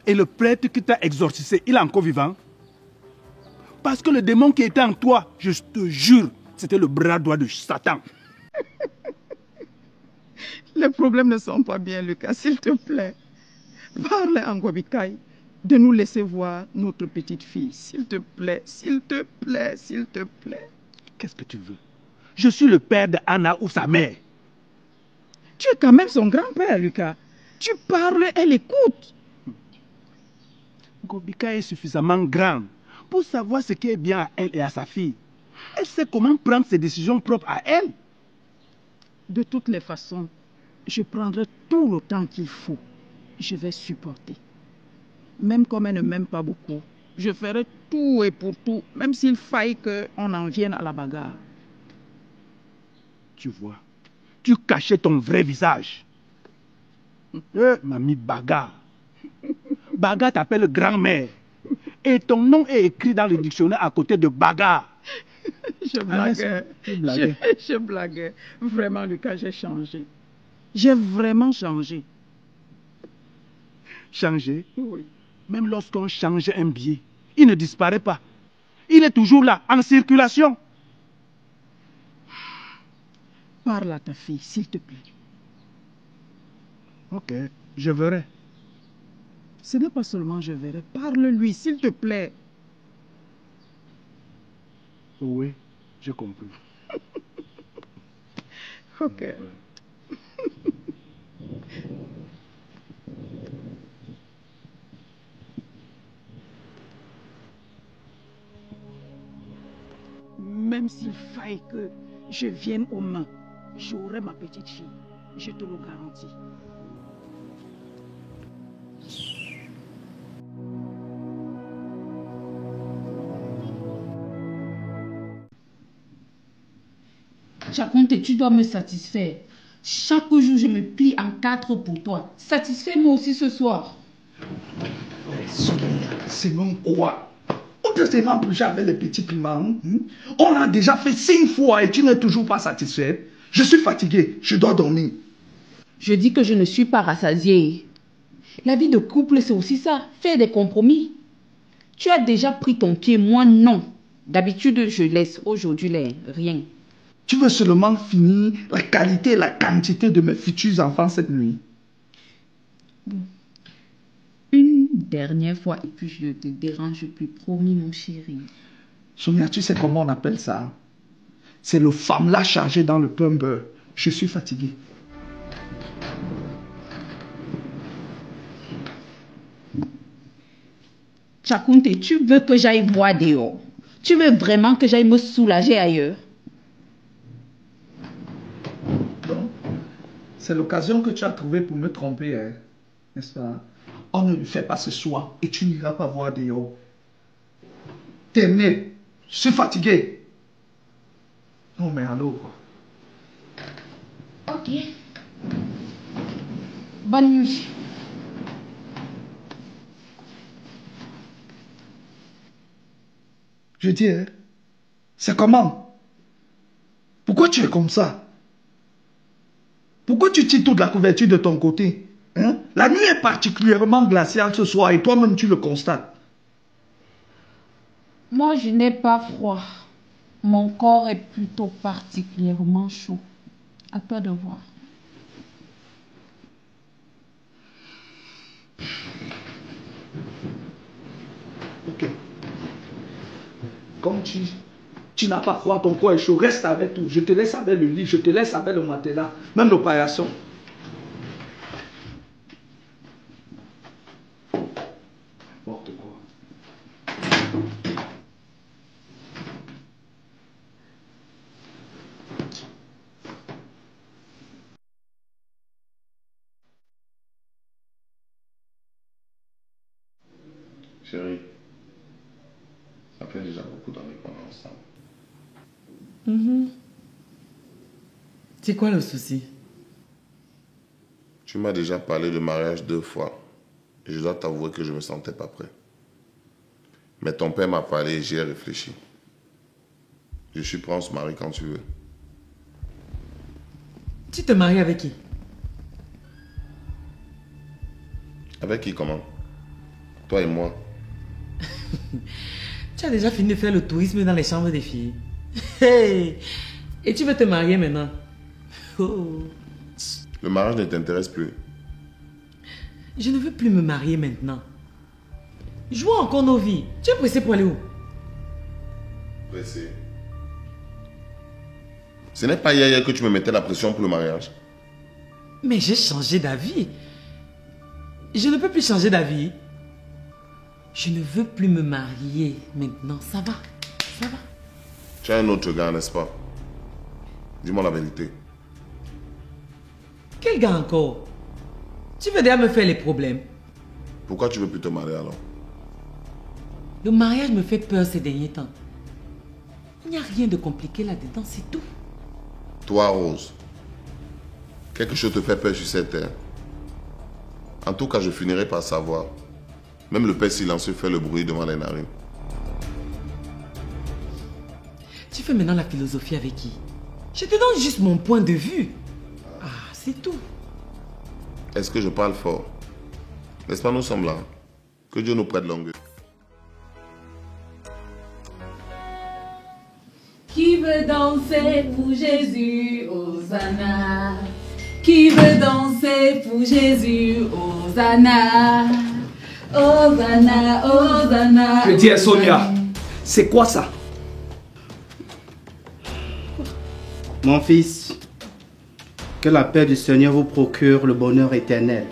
S11: Et le prêtre qui t'a exorcisé, il est encore vivant? Parce que le démon qui était en toi, je te jure, c'était le bras droit de Satan.
S1: Les problèmes ne sont pas bien, Lucas, s'il te plaît. Parle à Ngobikaï de nous laisser voir notre petite fille. S'il te plaît, s'il te plaît, s'il te plaît.
S11: Qu'est-ce que tu veux? Je suis le père de Anna ou sa mère.
S1: Tu es quand même son grand-père, Lucas. Tu parles, elle écoute.
S11: Ngobika est suffisamment grande pour savoir ce qui est bien à elle et à sa fille. Elle sait comment prendre ses décisions propres à elle.
S1: De toutes les façons, je prendrai tout le temps qu'il faut. Je vais supporter. Même comme elle ne m'aime pas beaucoup, je ferai tout et pour tout, même s'il faille qu'on en vienne à la bagarre.
S11: Tu vois, tu cachais ton vrai visage. Mamie Baga. Baga t'appelle grand-mère. Et ton nom est écrit dans le dictionnaire à côté de Baga.
S1: Je blaguais. Je blaguais. Vraiment, Lucas, j'ai changé. J'ai vraiment changé.
S11: Changé?
S1: Oui.
S11: Même lorsqu'on change un billet, il ne disparaît pas. Il est toujours là, en circulation.
S1: Parle à ta fille, s'il te plaît.
S11: Ok, je verrai.
S1: Ce n'est pas seulement je verrai. Parle-lui, s'il te plaît.
S11: Oui, j'ai compris.
S1: Ok. Même s'il faille que je vienne aux mains, j'aurai ma petite fille. Je te le garantis.
S12: Chakonte, tu dois me satisfaire. Chaque jour, je me plie en 4 pour toi. Satisfais-moi aussi ce soir.
S2: C'est mon quoi? On ne se rend plus jamais les petits piments. On l'a déjà fait 5 fois et tu n'es toujours pas satisfait. Je suis fatigué, je dois dormir.
S12: Je dis que je ne suis pas rassasiée. La vie de couple, c'est aussi ça, faire des compromis. Tu as déjà pris ton pied, moi non. D'habitude, je laisse. Aujourd'hui, rien.
S2: Tu veux seulement finir la qualité et la quantité de mes futurs enfants cette nuit?
S12: Une dernière fois et puis je ne te dérange plus, promis mon chéri.
S2: Sonia, tu sais comment on appelle ça? C'est le femme-là chargé dans le pain beurre. Je suis fatigué.
S12: Tchakounte, tu veux que j'aille voir dehors? Tu veux vraiment que j'aille me soulager ailleurs?
S2: Non. C'est l'occasion que tu as trouvée pour me tromper, hein, n'est-ce pas? On ne le fait pas ce soir et tu n'iras pas voir dehors. Terminé. Je suis fatigué. Non, mais allô.
S12: Ok. Bonne nuit.
S2: Je dis, hein, c'est comment? Pourquoi tu es comme ça? Pourquoi tu tires toute la couverture de ton côté? Hein? La nuit est particulièrement glaciale ce soir et toi-même tu le constates.
S12: Moi, je n'ai pas froid. Mon corps est plutôt particulièrement chaud. À toi de voir.
S2: Ok. Comme tu n'as pas froid, ton corps est chaud, reste avec tout. Je te laisse avec le lit, je te laisse avec le matelas, même l'opération. N'importe quoi.
S13: Chérie, ça fait déjà beaucoup d'années qu'on est ensemble.
S4: C'est quoi le souci?
S13: Tu m'as déjà parlé de mariage 2 fois. Et je dois t'avouer que je ne me sentais pas prêt. Mais ton père m'a parlé et j'y ai réfléchi. Je suis prêt, on se marie quand tu veux.
S4: Tu te maries avec qui?
S13: Avec qui, comment? Toi et moi.
S4: Tu as déjà fini de faire le tourisme dans les chambres des filles. Hey! Et tu veux te marier maintenant? Oh.
S13: Le mariage ne t'intéresse plus.
S4: Je ne veux plus me marier maintenant. Jouons encore nos vies. Tu es pressé pour aller où?
S13: Pressé. Ce n'est pas hier que tu me mettais la pression pour le mariage.
S4: Mais j'ai changé d'avis. Je ne peux plus changer d'avis. Je ne veux plus me marier maintenant. Ça va? Ça va?
S13: Tu as un autre gars, n'est-ce pas? Dis-moi la vérité.
S4: Quel gars encore? Tu veux déjà me faire les problèmes?
S13: Pourquoi tu veux plus te marier alors?
S4: Le mariage me fait peur ces derniers temps. Il n'y a rien de compliqué là-dedans, c'est tout.
S13: Toi, Rose, quelque chose te fait peur sur cette terre. En tout cas, je finirai par savoir. Même le père silencieux fait le bruit devant les narines.
S4: Tu fais maintenant la philosophie avec qui? Je te donne juste mon point de vue. Ah, c'est tout.
S13: Est-ce que je parle fort? N'est-ce pas, nous sommes là? Que Dieu nous prête longue.
S1: Qui veut danser pour Jésus, Hosanna? Qui veut danser pour Jésus, Hosanna? Hosanna, Hosanna.
S2: Je dis à Sonia, c'est quoi ça?
S14: Mon fils, que la paix du Seigneur vous procure le bonheur éternel.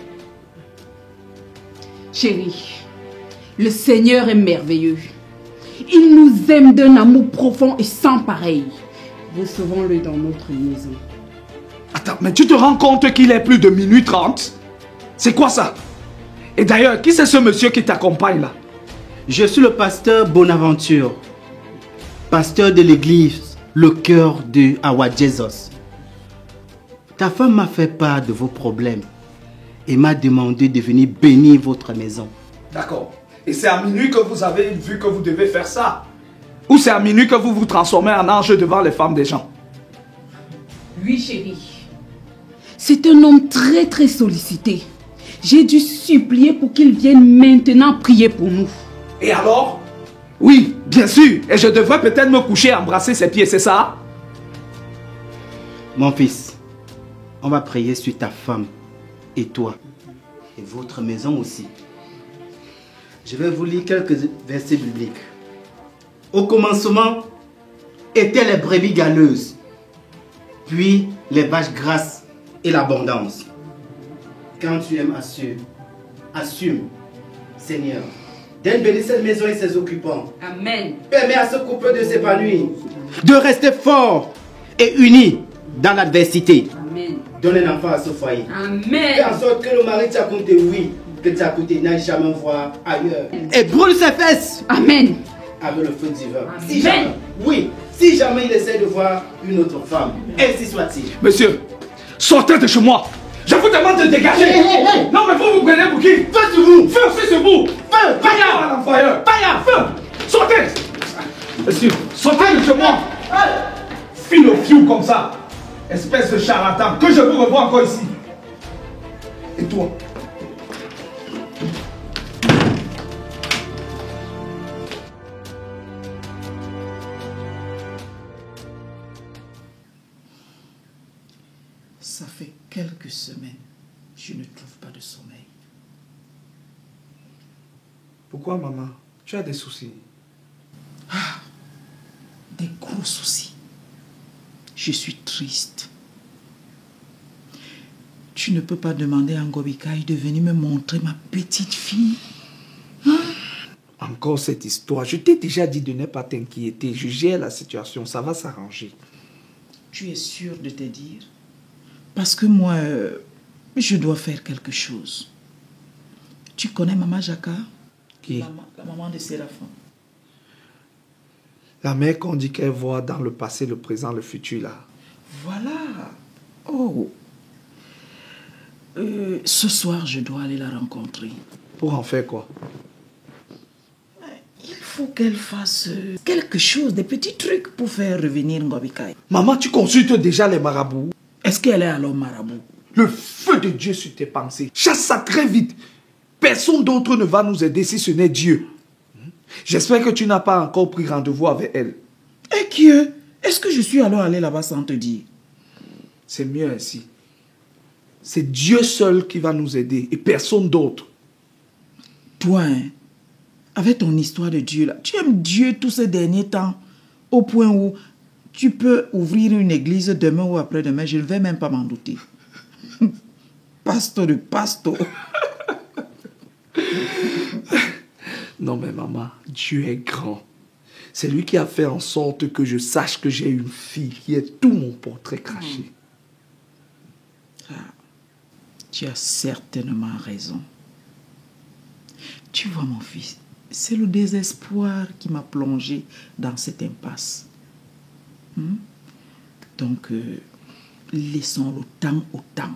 S1: Chérie, le Seigneur est merveilleux. Il nous aime d'un amour profond et sans pareil. Recevons-le dans notre maison.
S2: Attends, mais tu te rends compte qu'il est plus de minuit 30? C'est quoi ça? Et d'ailleurs, qui c'est ce monsieur qui t'accompagne là?
S14: Je suis le pasteur Bonaventure, pasteur de l'église, le cœur de Awadjezos. Ta femme m'a fait part de vos problèmes et m'a demandé de venir bénir votre maison.
S2: D'accord. Et c'est à minuit que vous avez vu que vous devez faire ça? Ou c'est à minuit que vous vous transformez en ange devant les femmes des gens?
S1: Oui, chérie. C'est un homme très sollicité. J'ai dû supplier pour qu'il vienne maintenant prier pour nous.
S2: Et alors? Oui, bien sûr. Et je devrais peut-être me coucher et embrasser ses pieds, c'est ça?
S14: Mon fils, on va prier sur ta femme et toi. Et votre maison aussi. Je vais vous lire quelques versets bibliques. Au commencement étaient les brebis galeuses, puis les vaches grasses et l'abondance. Quand tu aimes, assume, Seigneur. Donne bénis cette maison et ses occupants.
S1: Amen.
S14: Permets à ce couple de s'épanouir, de rester fort et unis dans l'adversité.
S1: Amen.
S14: Donne un enfant à ce foyer.
S1: Amen.
S14: Fais en sorte que le mari t'a compté, oui, que t'a compté n'aille jamais voir ailleurs. Et brûle ses fesses.
S1: Amen.
S14: Avec le feu divin.
S1: Amen.
S14: Si jamais, oui, si jamais il essaie de voir une autre femme, ainsi soit-il.
S2: Monsieur, sortez de chez moi. Je vous demande de dégager.
S14: Hey.
S2: Non, mais vous prenez pour qui?
S14: Feu sur vous.
S2: Feu, feu sur vous.
S14: Feu,
S2: Fire à l'envoyeur.
S14: Fire.
S2: Feu. Sortez. Monsieur, sortez de chez moi. File au fiou comme ça. Espèce de charlatan. Que je vous revois encore ici. Et toi?
S4: Ça fait quelques semaines, je ne trouve pas de sommeil.
S2: Pourquoi, maman? Tu as des soucis?
S4: Des gros soucis. Je suis triste. Tu ne peux pas demander à Ngobikai de venir me montrer ma petite fille.
S2: Encore cette histoire. Je t'ai déjà dit de ne pas t'inquiéter. Je gère la situation. Ça va s'arranger.
S4: Tu es sûr de te dire? Parce que moi, je dois faire quelque chose. Tu connais Maman Jaka?
S2: Qui?
S4: La maman de Séraphin.
S2: La mère qu'on dit qu'elle voit dans le passé, le présent, le futur, là.
S4: Voilà. Oh. Ce soir, je dois aller la rencontrer.
S2: Pour en faire quoi?
S4: Il faut qu'elle fasse quelque chose, des petits trucs pour faire revenir Ngobikai.
S2: Maman, tu consultes déjà les marabouts?
S4: Est-ce qu'elle est alors marabout?
S2: Le feu de Dieu sur tes pensées. Chasse ça très vite. Personne d'autre ne va nous aider si ce n'est Dieu. J'espère que tu n'as pas encore pris rendez-vous avec elle.
S4: Et Dieu, est-ce que je suis alors allé là-bas sans te dire?
S2: C'est mieux ainsi. C'est Dieu seul qui va nous aider et personne d'autre.
S4: Toi, avec ton histoire de Dieu, là, tu aimes Dieu tous ces derniers temps au point où tu peux ouvrir une église demain ou après-demain, je ne vais même pas m'en douter. Pasto de pasto.
S2: Non mais maman, Dieu est grand. C'est lui qui a fait en sorte que je sache que j'ai une fille qui est tout mon portrait craché.
S4: Tu as certainement raison. Tu vois mon fils, c'est le désespoir qui m'a plongé dans cette impasse. Donc, laissons le temps au temps.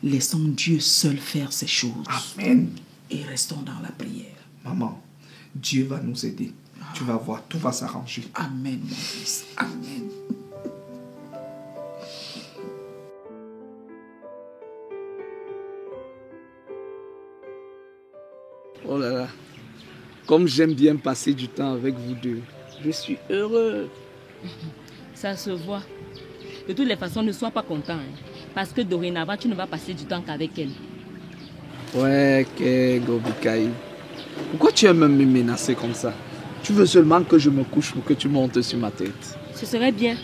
S4: Laissons Dieu seul faire ses choses.
S2: Amen.
S4: Et restons dans la prière.
S2: Maman, Dieu va nous aider. Tu vas voir, tout va s'arranger.
S4: Amen, mon fils. Amen.
S2: Oh là là. Comme j'aime bien passer du temps avec vous deux. Je suis heureux.
S3: Ça se voit. De toutes les façons, ne sois pas content. Parce que dorénavant, tu ne vas passer du temps qu'avec elle.
S2: Ouais, Ngobikai. Pourquoi tu aimes me menacer comme ça? Tu veux seulement que je me couche pour que tu montes sur ma tête.
S3: Ce serait bien.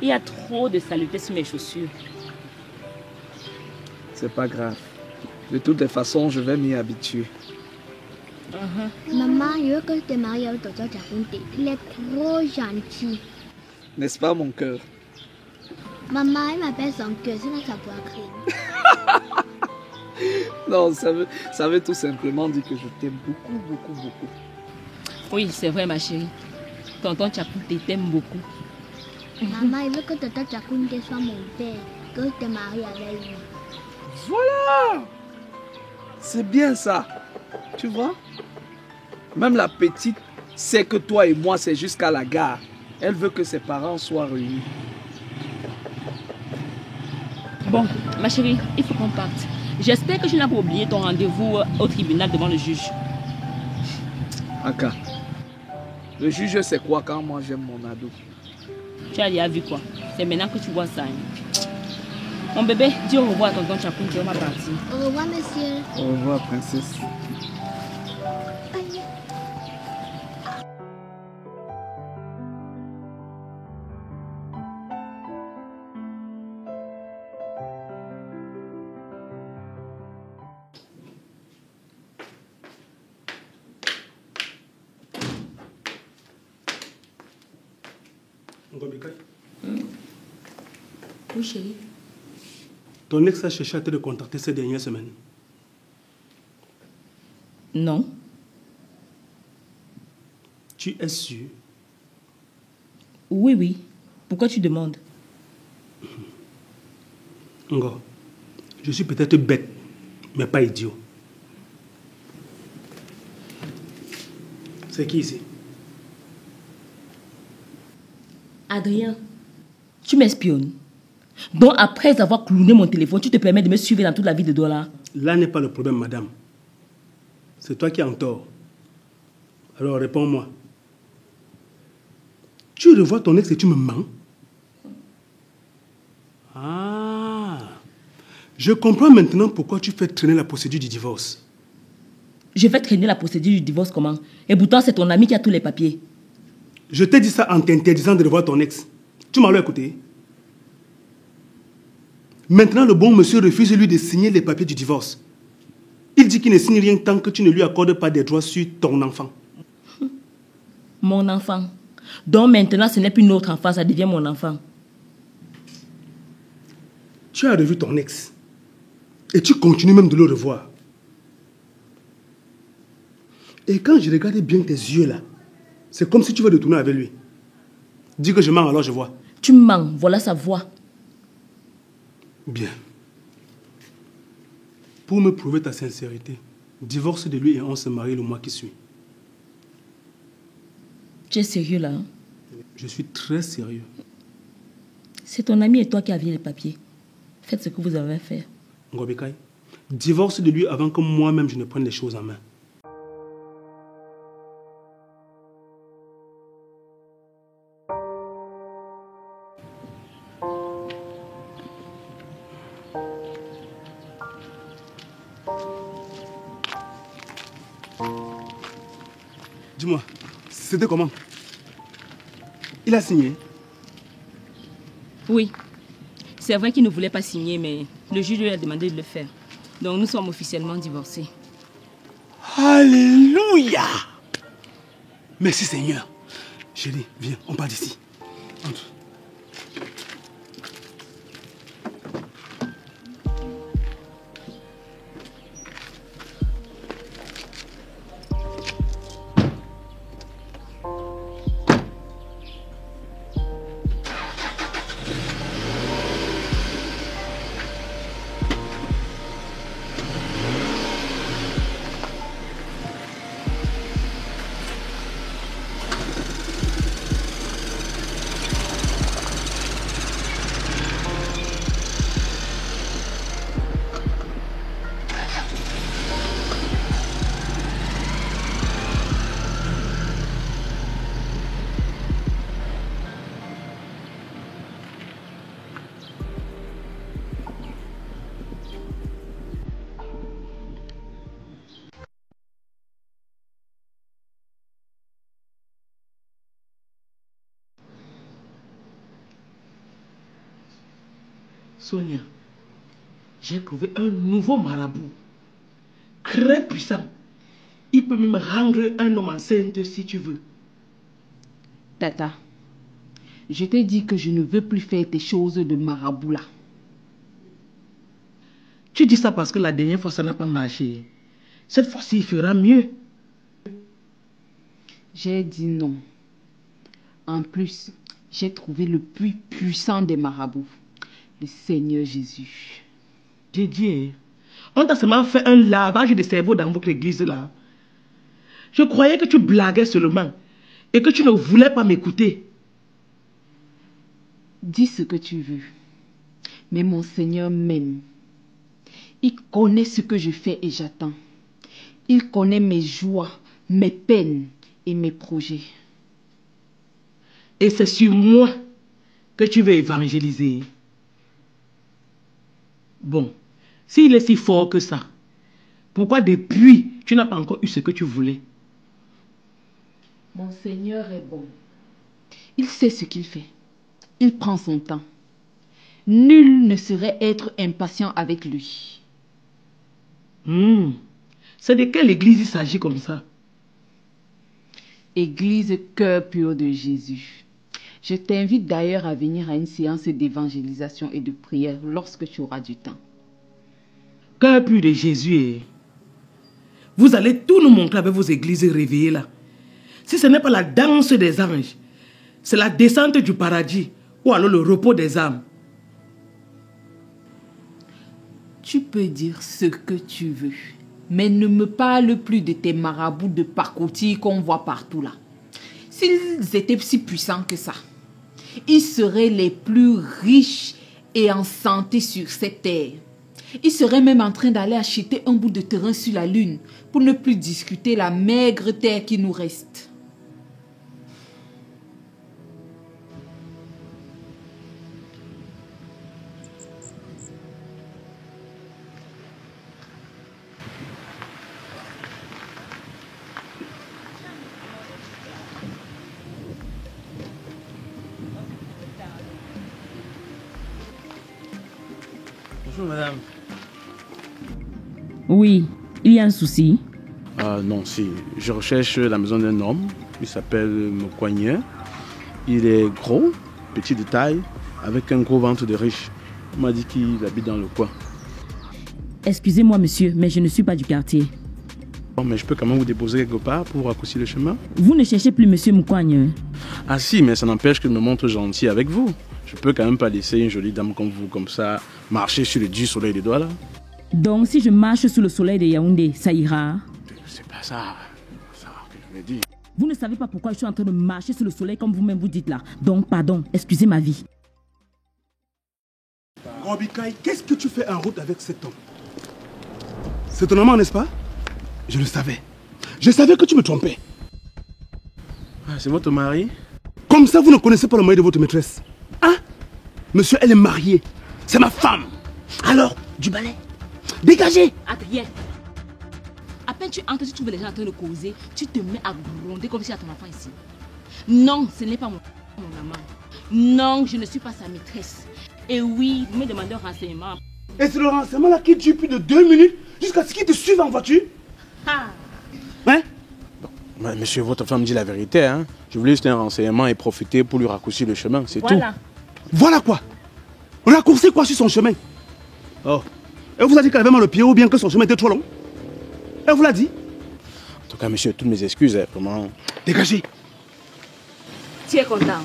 S3: Il y a trop de saleté sur mes chaussures.
S2: C'est pas grave. De toutes les façons, je vais m'y habituer.
S15: Maman, je veux que je te marie avec Toto Chakunte. Il est trop gentil.
S2: N'est-ce pas, mon cœur?
S15: Maman, il m'appelle son cœur, sinon ça pourra crier.
S2: Non, ça veut tout simplement dire que je t'aime beaucoup, beaucoup, beaucoup.
S3: Oui, c'est vrai, ma chérie. Tonton Chakunte t'aime beaucoup.
S15: Maman, il veut que Toto Chakunte soit mon père, que je te marie avec lui.
S2: Voilà! C'est bien ça. Tu vois? Même la petite sait que toi et moi, c'est jusqu'à la gare. Elle veut que ses parents soient réunis.
S3: Bon, ma chérie, il faut qu'on parte. J'espère que tu n'as pas oublié ton rendez-vous au tribunal devant le juge.
S2: Aka, le juge c'est quoi quand moi j'aime mon ado?
S3: Tu as déjà vu quoi? C'est maintenant que tu vois ça. Hein? Mon bébé, dis au revoir à tonton Chakunte, on va partir.
S15: Au revoir, monsieur.
S2: Au revoir, princesse.
S3: Oui, chérie.
S11: Ton ex a cherché à te contacter ces dernières semaines?
S3: Non.
S11: Tu es sûr?
S3: Oui, oui. Pourquoi tu demandes?
S11: Ngo, je suis peut-être bête, mais pas idiot. C'est qui ici?
S3: Adrien, tu m'espionnes. Donc après avoir clouné mon téléphone, tu te permets de me suivre dans toute la vie de Dola?
S11: Là n'est pas le problème, madame. C'est toi qui es en tort. Alors réponds-moi. Tu revois ton ex et tu me mens? Ah, je comprends maintenant pourquoi tu fais traîner la procédure du divorce.
S3: Je vais traîner la procédure du divorce comment? Et pourtant c'est ton ami qui a tous les papiers.
S11: Je t'ai dit ça en t'interdisant de revoir ton ex. Tu m'as écouté? Maintenant, le bon monsieur refuse lui de signer les papiers du divorce. Il dit qu'il ne signe rien tant que tu ne lui accordes pas des droits sur ton enfant.
S3: Mon enfant. Donc maintenant, ce n'est plus notre enfant, ça devient mon enfant.
S11: Tu as revu ton ex. Et tu continues même de le revoir. Et quand je regardais bien tes yeux là, c'est comme si tu veux retourner avec lui. Dis que je mens, alors je vois.
S3: Tu mens, voilà sa voix.
S11: Bien. Pour me prouver ta sincérité, divorce de lui et on se marie le mois qui suit.
S3: Tu es sérieux là? Hein?
S11: Je suis très sérieux.
S3: C'est ton ami et toi qui aviez les papiers. Faites ce que vous avez à faire.
S11: Ngobekai, divorce de lui avant que moi-même je ne prenne les choses en main. Dis-moi, c'était comment? Il a signé?
S3: Oui. C'est vrai qu'il ne voulait pas signer, mais le juge lui a demandé de le faire. Donc nous sommes officiellement divorcés.
S11: Alléluia! Merci Seigneur. Chérie, viens, on part d'ici. Entre.
S16: Sonia, j'ai trouvé un nouveau marabout, très puissant. Il peut même rendre un homme enceinte si tu veux.
S12: Tata, je t'ai dit que je ne veux plus faire tes choses de marabout là.
S16: Tu dis ça parce que la dernière fois ça n'a pas marché. Cette fois-ci il fera mieux.
S12: J'ai dit non. En plus, j'ai trouvé le plus puissant des marabouts. Le Seigneur Jésus.
S16: J'ai dit, on t'a seulement fait un lavage de cerveau dans votre église là. Je croyais que tu blaguais seulement et que tu ne voulais pas m'écouter.
S12: Dis ce que tu veux. Mais mon Seigneur m'aime. Il connaît ce que je fais et j'attends. Il connaît mes joies, mes peines et mes projets.
S16: Et c'est sur moi que tu veux évangéliser. Bon, s'il est si fort que ça, pourquoi depuis tu n'as pas encore eu ce que tu voulais?
S12: Mon Seigneur est bon. Il sait ce qu'il fait. Il prend son temps. Nul ne saurait être impatient avec lui.
S16: C'est de quelle église il s'agit comme ça?
S12: Église Cœur Pur de Jésus. Je t'invite d'ailleurs à venir à une séance d'évangélisation et de prière lorsque tu auras du temps.
S16: Cœur pur de Jésus, vous allez tout nous montrer avec vos églises réveillées là. Si ce n'est pas la danse des anges, c'est la descente du paradis ou alors le repos des âmes.
S12: Tu peux dire ce que tu veux, mais ne me parle plus de tes marabouts de pacotille qu'on voit partout là. S'ils étaient si puissants que ça, ils seraient les plus riches et en santé sur cette terre. Ils seraient même en train d'aller acheter un bout de terrain sur la lune pour ne plus discuter la maigre terre qui nous reste.
S11: Bonjour madame.
S17: Oui, il y a un souci.
S11: Non, si. Je recherche la maison d'un homme. Il s'appelle Mokwanyen. Il est gros, petit de taille, avec un gros ventre de riche. On m'a dit qu'il habite dans le coin.
S17: Excusez-moi monsieur, mais je ne suis pas du quartier.
S11: Bon, mais je peux quand même vous déposer quelque part pour raccourcir le chemin.
S17: Vous ne cherchez plus monsieur Mokwanyen?
S11: Ah si, mais ça n'empêche que je me montre gentil avec vous. Je peux quand même pas laisser une jolie dame comme vous, comme ça, marcher sur le dur soleil des doigts là.
S17: Donc si je marche sous le soleil de Yaoundé, ça ira?
S11: C'est pas ça. Ça que je voulais dire.
S17: Vous ne savez pas pourquoi je suis en train de marcher sous le soleil comme vous-même vous dites là. Donc pardon, excusez ma vie.
S5: Robikaï, qu'est-ce que tu fais en route avec cet homme? C'est ton amant, n'est-ce pas? Je le savais. Je savais que tu me trompais.
S11: Ah, c'est votre mari?
S5: Comme ça, vous ne connaissez pas le mari de votre maîtresse. Hein? Monsieur, elle est mariée. C'est ma femme. Alors, du balai. Dégagez!
S3: Adrien, à peine tu entres, tu trouves les gens en train de causer, tu te mets à gronder comme si tu as ton enfant ici. Non, ce n'est pas mon amant. Non, je ne suis pas sa maîtresse. Et oui, vous me demandez un renseignement.
S5: Et c'est le renseignement là qui dure plus de 2 minutes jusqu'à ce qu'il te suive en voiture?
S3: Ah.
S5: Hein?
S11: Ouais, monsieur, votre femme dit la vérité, hein. Je voulais juste un renseignement et profiter pour lui raccourcir le chemin, c'est tout.
S5: Voilà quoi? Raccourcir quoi sur son chemin? Oh. Elle vous a dit qu'elle avait mal au pied ou bien que son chemin était trop long? Elle vous l'a dit?
S11: En tout cas, monsieur, toutes mes excuses, hein, vraiment.
S5: Dégagez!
S3: Tu es content?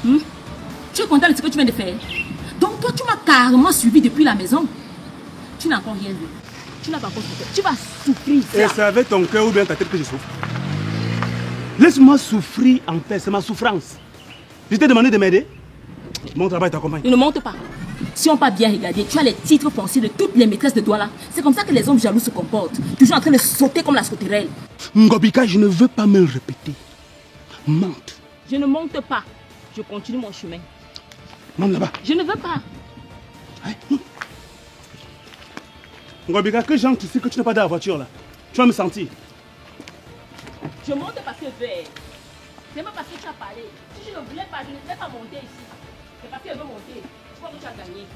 S17: Tu es content de ce que tu viens de faire? Donc toi, tu m'as carrément suivi depuis la maison. Tu n'as encore rien vu. Tu n'as pas encore souffert. Tu vas souffrir.
S5: Et c'est avec ton cœur ou bien ta tête que je souffre? Laisse-moi souffrir en paix, c'est ma souffrance. Je t'ai demandé de m'aider. Mon travail t'accompagne.
S3: Il ne monte pas.
S17: Si on pas bien regardé, tu as les titres fonciers de toutes les maîtresses de Douala. C'est comme ça que les hommes jaloux se comportent. Toujours en train de sauter comme la sauterelle.
S5: Ngobika, je ne veux pas me répéter. Monte.
S3: Je ne monte pas. Je continue mon chemin.
S5: Monte là-bas.
S3: Je ne veux pas.
S5: Ngobika, que j'entre ici que tu n'as pas dans la voiture là. Tu vas me sentir.
S3: Je monte parce que je veux. C'est pas parce que tu as parlé. Si je ne voulais pas, je ne voulais pas monter ici. C'est parce qu'elle veut monter. Je crois que tu as gagné.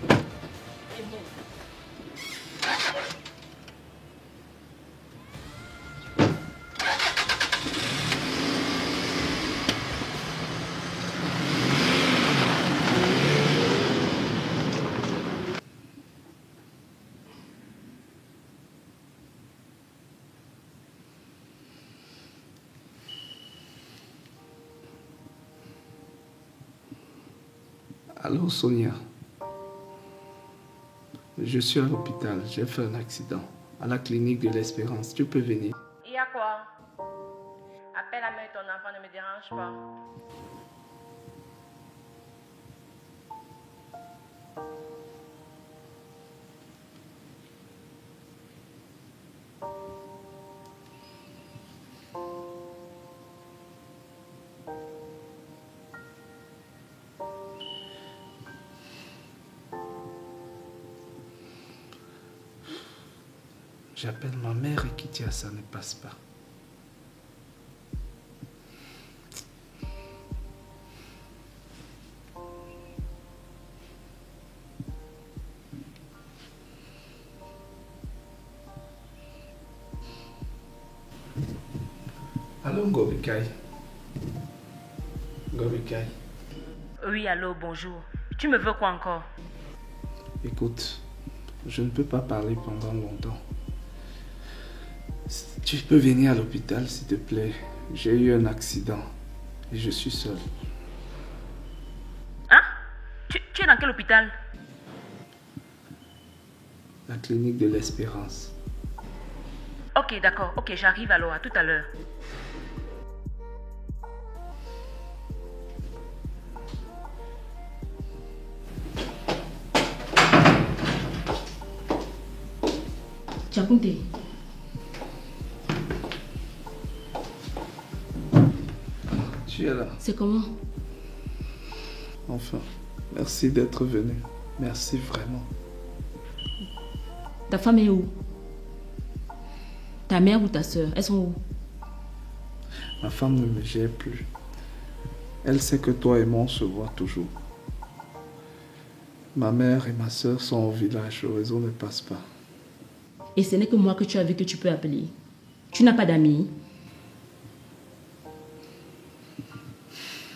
S3: Et bon.
S2: Allô, Sonia. Je suis à l'hôpital. J'ai fait un accident. À la clinique de l'Espérance. Tu peux venir.
S3: Il y a quoi? Appelle la mère de ton enfant, ne me dérange pas.
S2: J'appelle ma mère et qui dit à ça ne passe pas. Allô, Ngobikai. Gobikai.
S3: Oui, allô, bonjour. Tu me veux quoi encore?
S2: Écoute, je ne peux pas parler pendant longtemps. Tu peux venir à l'hôpital, s'il te plaît. J'ai eu un accident et je suis seul.
S3: Hein? Tu es dans quel hôpital?
S2: La clinique de l'Espérance.
S3: Ok, d'accord. Ok, j'arrive alors. À tout à l'heure. Tchakounte.
S2: Tu es là.
S3: C'est comment?
S2: Enfin, merci d'être venu. Merci vraiment.
S3: Ta femme est où? Ta mère ou ta soeur, elles sont où?
S2: Ma femme ne me gère plus. Elle sait que toi et moi on se voit toujours. Ma mère et ma soeur sont au village, le réseau ne passe pas.
S3: Et ce n'est que moi que tu as vu que tu peux appeler. Tu n'as pas d'amis?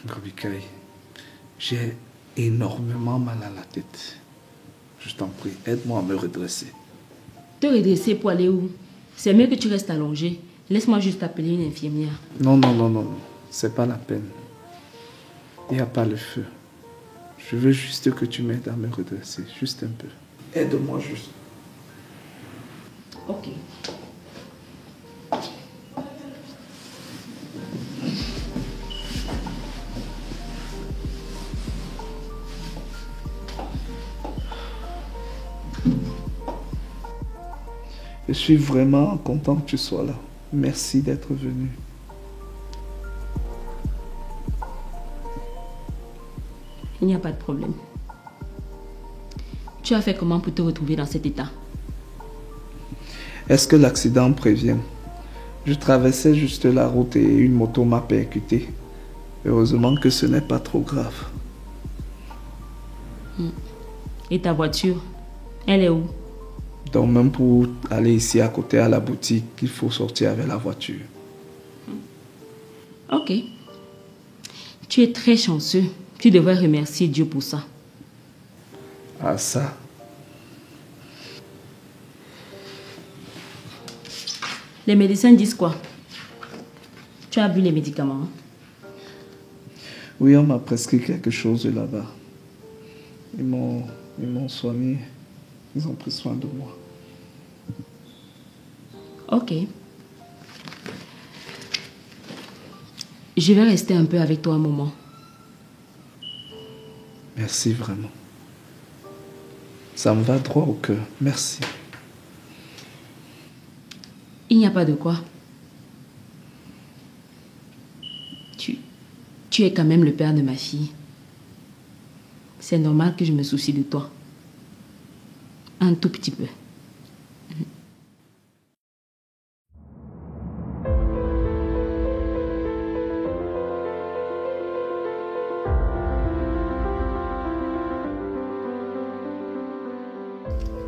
S2: Gobikai, j'ai énormément mal à la tête. Je t'en prie, aide-moi à me redresser.
S3: Te redresser pour aller où? C'est mieux que tu restes allongé. Laisse-moi juste appeler une infirmière.
S2: Non, c'est pas la peine. Il n'y a pas le feu. Je veux juste que tu m'aides à me redresser, juste un peu. Aide-moi juste.
S3: Ok.
S2: Je suis vraiment content que tu sois là. Merci d'être venu.
S3: Il n'y a pas de problème. Tu as fait comment pour te retrouver dans cet état?
S2: Est-ce que l'accident prévient? Je traversais juste la route et une moto m'a percuté. Heureusement que ce n'est pas trop grave.
S3: Et ta voiture? Elle est où?
S2: Donc même pour aller ici à côté à la boutique, il faut sortir avec la voiture.
S3: Ok. Tu es très chanceux. Tu devrais remercier Dieu pour ça.
S2: Ah ça?
S3: Les médecins disent quoi? Tu as vu les médicaments?
S2: Oui, on m'a prescrit quelque chose de là-bas. Ils m'ont soigné. Ils ont pris soin de moi.
S3: Ok. Je vais rester un peu avec toi un moment.
S2: Merci vraiment. Ça me va droit au cœur. Merci.
S3: Il n'y a pas de quoi. Tu es quand même le père de ma fille. C'est normal que je me soucie de toi. Un tout petit peu.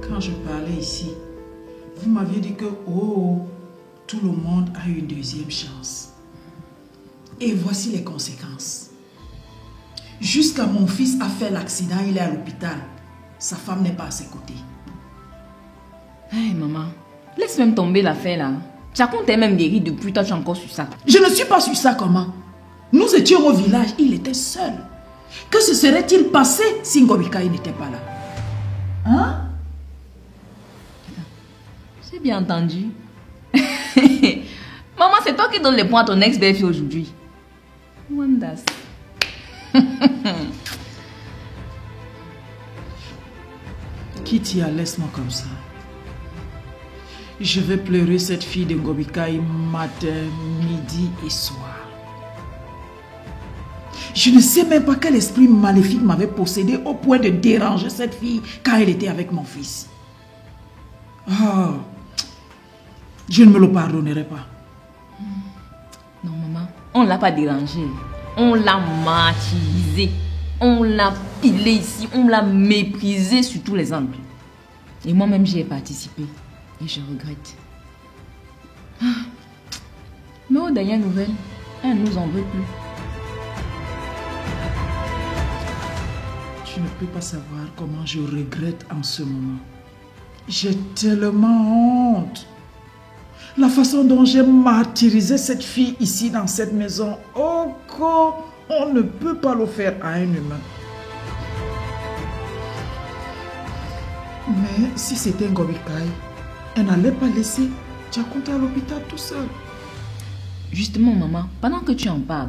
S18: Quand je parlais ici, vous m'aviez dit que tout le monde a une deuxième chance. Et voici les conséquences. Jusqu'à mon fils a fait l'accident, il est à l'hôpital. Sa femme n'est pas à ses côtés.
S12: Hey, maman, laisse même tomber l'affaire là. Chacun t'es même guéri depuis, toi tu es encore sur ça.
S18: Je ne suis pas sur ça, comment? Nous étions au village, il était seul. Que se serait-il passé si Ngobikai n'était pas là? Hein?
S12: J'ai bien entendu. Maman, c'est toi qui donnes les points à ton ex-belle-fille aujourd'hui. Wandas.
S18: Kitia, laisse-moi comme ça. Je vais pleurer cette fille de Ngobikai matin, midi et soir. Je ne sais même pas quel esprit maléfique m'avait possédé au point de déranger cette fille quand elle était avec mon fils. Oh, je ne me le pardonnerai pas.
S12: Non, maman, on ne l'a pas dérangée. On l'a martyrisée. On l'a pilée ici. On l'a méprisée sur tous les angles. Et moi-même, j'y ai participé. Et je regrette. Mais aux dernières nouvelles, elle ne nous en veut plus.
S18: Tu ne peux pas savoir comment je regrette en ce moment. J'ai tellement honte. La façon dont j'ai martyrisé cette fille ici dans cette maison, oh, on ne peut pas le faire à un humain. Mais si c'était Ngobi Kai, elle n'allait pas laisser Tchakounta à l'hôpital tout seul.
S12: Justement, maman, pendant que tu en parles,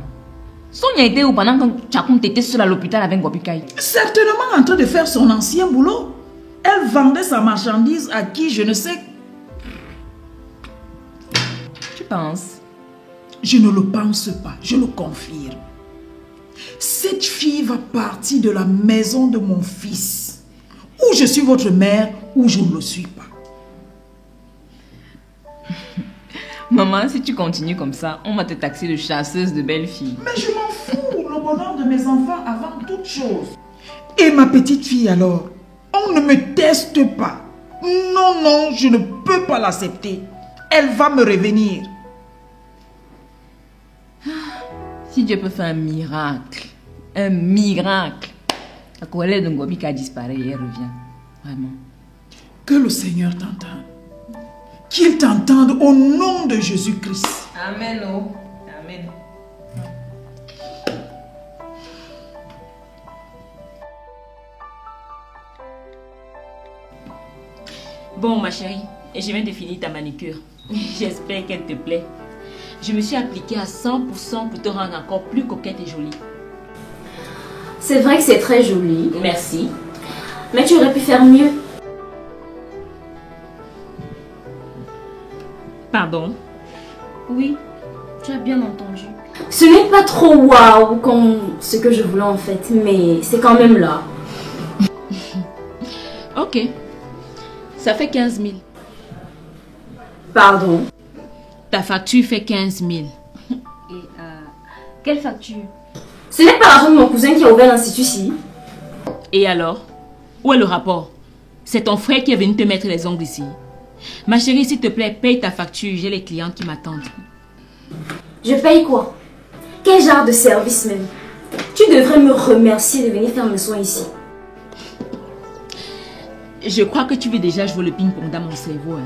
S12: Sonia était où pendant que Tchakounta était seule à l'hôpital avec Ngobi Kai?
S18: Certainement en train de faire son ancien boulot. Elle vendait sa marchandise à qui je ne sais.
S12: Tu penses?
S18: Je ne le pense pas, je le confirme. Cette fille va partir de la maison de mon fils. Ou je suis votre mère, ou je ne le suis pas.
S12: Maman, si tu continues comme ça, on va te taxer de chasseuse de belles filles.
S18: Mais je m'en fous, le bonheur de mes enfants avant toute chose. Et ma petite fille alors? On ne me teste pas. Non, non, je ne peux pas l'accepter. Elle va me revenir.
S12: Si Dieu peut faire un miracle, la colère de Ngobi Kai disparaît et elle revient. Vraiment.
S18: Que le Seigneur t'entende. Qu'il t'entende au nom de Jésus-Christ.
S12: Amen, oh. Amen.
S3: Bon, ma chérie, je viens de finir ta manicure. J'espère qu'elle te plaît. Je me suis appliquée à 100% pour te rendre encore plus coquette et jolie.
S9: C'est vrai que c'est très joli.
S3: Merci.
S9: Mais tu aurais pu faire mieux.
S3: Pardon?
S9: Oui, tu as bien entendu. Ce n'est pas trop waouh comme ce que je voulais en fait, mais c'est quand même là.
S3: Ok. Ça fait 15 000.
S9: Pardon?
S3: Ta facture fait 15 000.
S9: Et quelle facture? Ce n'est pas l'argent de mon cousin qui a ouvert l'institut-ci.
S3: Et alors? Où est le rapport? C'est ton frère qui est venu te mettre les ongles ici. Ma chérie, s'il te plaît, paye ta facture. J'ai les clients qui m'attendent.
S9: Je paye quoi? Quel genre de service même? Tu devrais me remercier de venir faire mes soins ici.
S3: Je crois que tu veux déjà jouer le ping-pong dans mon cerveau.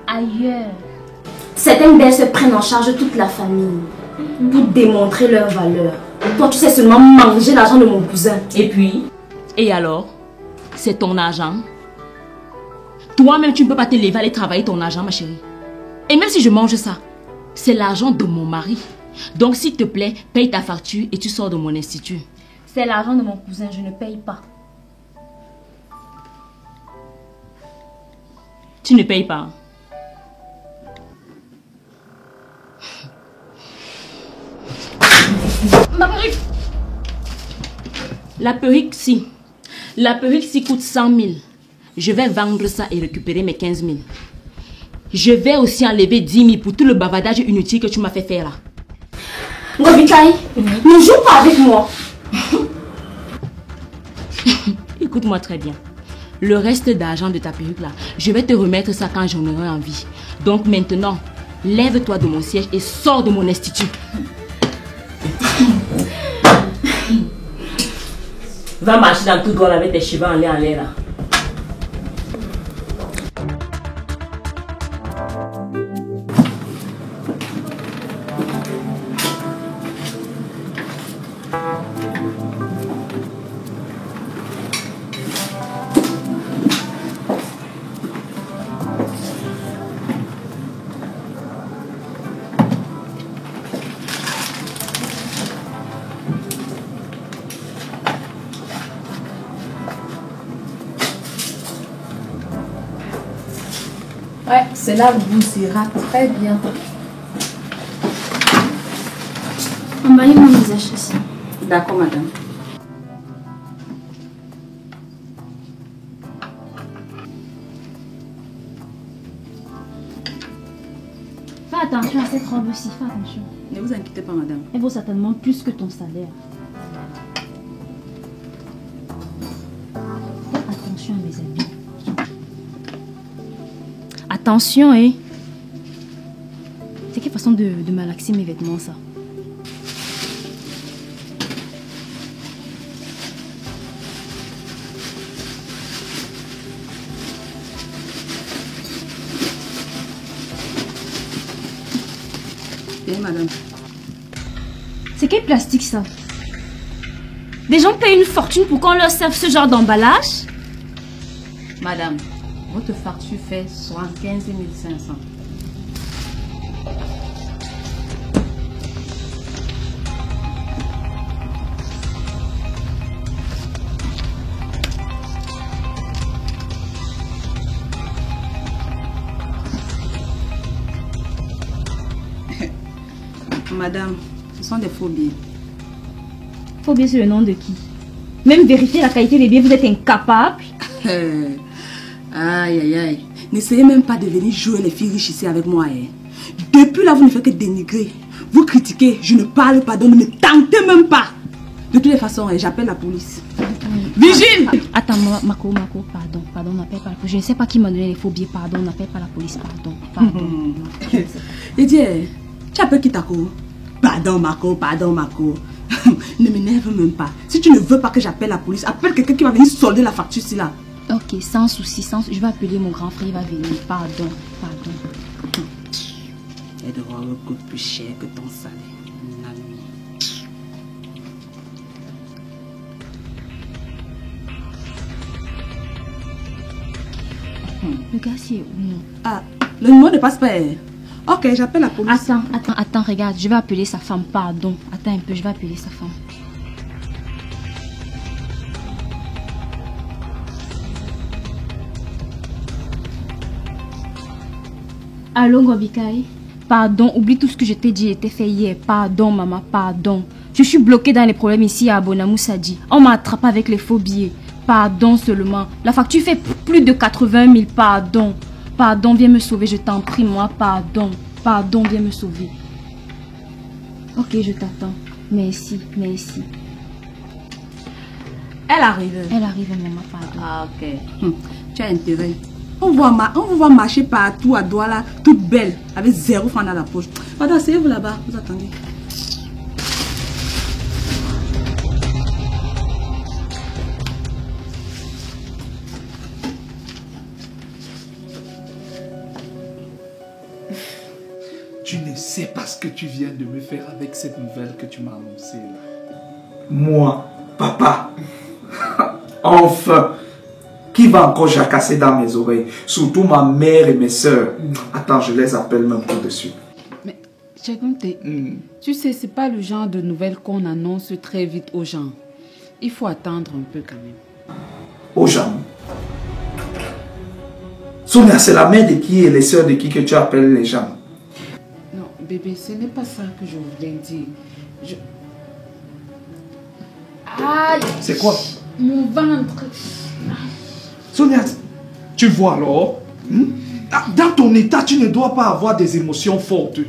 S9: Ailleurs. Certaines belles se prennent en charge toute la famille pour démontrer leur valeur. Toi, tu sais seulement manger l'argent de mon cousin.
S3: Et puis? Et alors? C'est ton argent? Toi-même, tu ne peux pas te lever aller travailler ton argent, ma chérie. Et même si je mange ça, c'est l'argent de mon mari. Donc, s'il te plaît, paye ta facture et tu sors de mon institut.
S9: C'est l'argent de mon cousin, je ne paye pas.
S3: Tu ne payes pas. Ma perruque! La perruque, si. La perruque, si coûte 100 000. Je vais vendre ça et récupérer mes 15 000. Je vais aussi enlever 10 000 pour tout le bavardage inutile que tu m'as fait faire là.
S9: Ngobi Kai, ne joue pas avec moi.
S3: Écoute-moi très bien. Le reste d'argent de ta perruque là, je vais te remettre ça quand j'en aurai envie. Donc maintenant, lève-toi de mon siège et sors de mon institut. Va marcher dans tout droit avec tes cheveux en l'air là.
S12: Ouais, cela vous ira très bien.
S9: Emballez mon visage ici.
S6: D'accord, madame.
S9: Fais attention à cette robe-ci, fais attention.
S6: Ne vous inquiétez pas, madame.
S9: Elle vaut certainement plus que ton salaire. Fais attention à mes habits. Attention, hein. C'est quelle façon de malaxer mes vêtements, ça?
S17: Tenez, madame.
S9: C'est quel plastique ça? Des gens payent une fortune pour qu'on leur serve ce genre d'emballage?
S1: Madame, votre facture fait 75 500.
S17: Madame, ce sont des faux billets.
S9: Faux billets, c'est le nom de qui? Même vérifier la qualité des billets, vous êtes incapable?
S17: Aïe, aïe, aïe. N'essayez même pas de venir jouer les filles riches ici avec moi. Hein. Depuis là, vous ne faites que dénigrer. Vous critiquez, je ne parle pas, donc ne me tentez même pas. De toutes les façons, j'appelle la police. Vigile!
S9: Attends, Mako, pardon, n'appelle pas la police. Je ne sais pas qui m'a donné les faux billets, pardon, n'appelle pas la police, pardon.
S17: Et dis, tu appelles qui Tako? Pardon, Mako. Ne m'énerve même pas. Si tu ne veux pas que j'appelle la police, appelle quelqu'un qui va venir solder la facture ici là.
S9: Ok, sans souci, je vais appeler mon grand frère, il va venir. Pardon.
S17: Elle devra me coûter plus cher que ton salaire.
S9: Le gars, c'est où?
S17: Ah, le numéro ne passe pas. Ok, j'appelle la police.
S9: Attends, regarde, je vais appeler sa femme, pardon. Attends un peu, je vais appeler sa femme. Allô, Gobikai? Pardon, oublie tout ce que je t'ai dit, était fait hier. Pardon, maman, pardon. Je suis bloquée dans les problèmes ici à Bonamoussadi. On m'a attrapé avec les faux billets. Pardon seulement. La facture fait plus de 80 000. Pardon. Pardon, viens me sauver, je t'en prie, moi. Pardon. Pardon, viens me sauver. Ok, je t'attends. Merci.
S17: Elle arrive,
S9: maman, pardon.
S17: Ah, ok. Tu as intérêt. On vous voit marcher partout à Douala, toute belle, avec 0 francs dans la poche. Pardon, asseyez-vous là-bas, vous attendez.
S2: Tu ne sais pas ce que tu viens de me faire avec cette nouvelle que tu m'as annoncée là. Moi, papa. Enfin. Qui va encore jacasser dans mes oreilles? Surtout ma mère et mes soeurs. Attends, je les appelle même tout de suite.
S12: Mais, Chekunte, tu sais, c'est pas le genre de nouvelles qu'on annonce très vite aux gens. Il faut attendre un peu quand même.
S2: Aux gens? Sonia, c'est la mère de qui et les soeurs de qui que tu appelles les gens?
S12: Non, bébé, ce n'est pas ça que je voulais dire. Aïe!
S2: C'est quoi?
S12: Mon ventre.
S2: Sonia, tu vois alors, dans ton état, tu ne dois pas avoir des émotions fortes.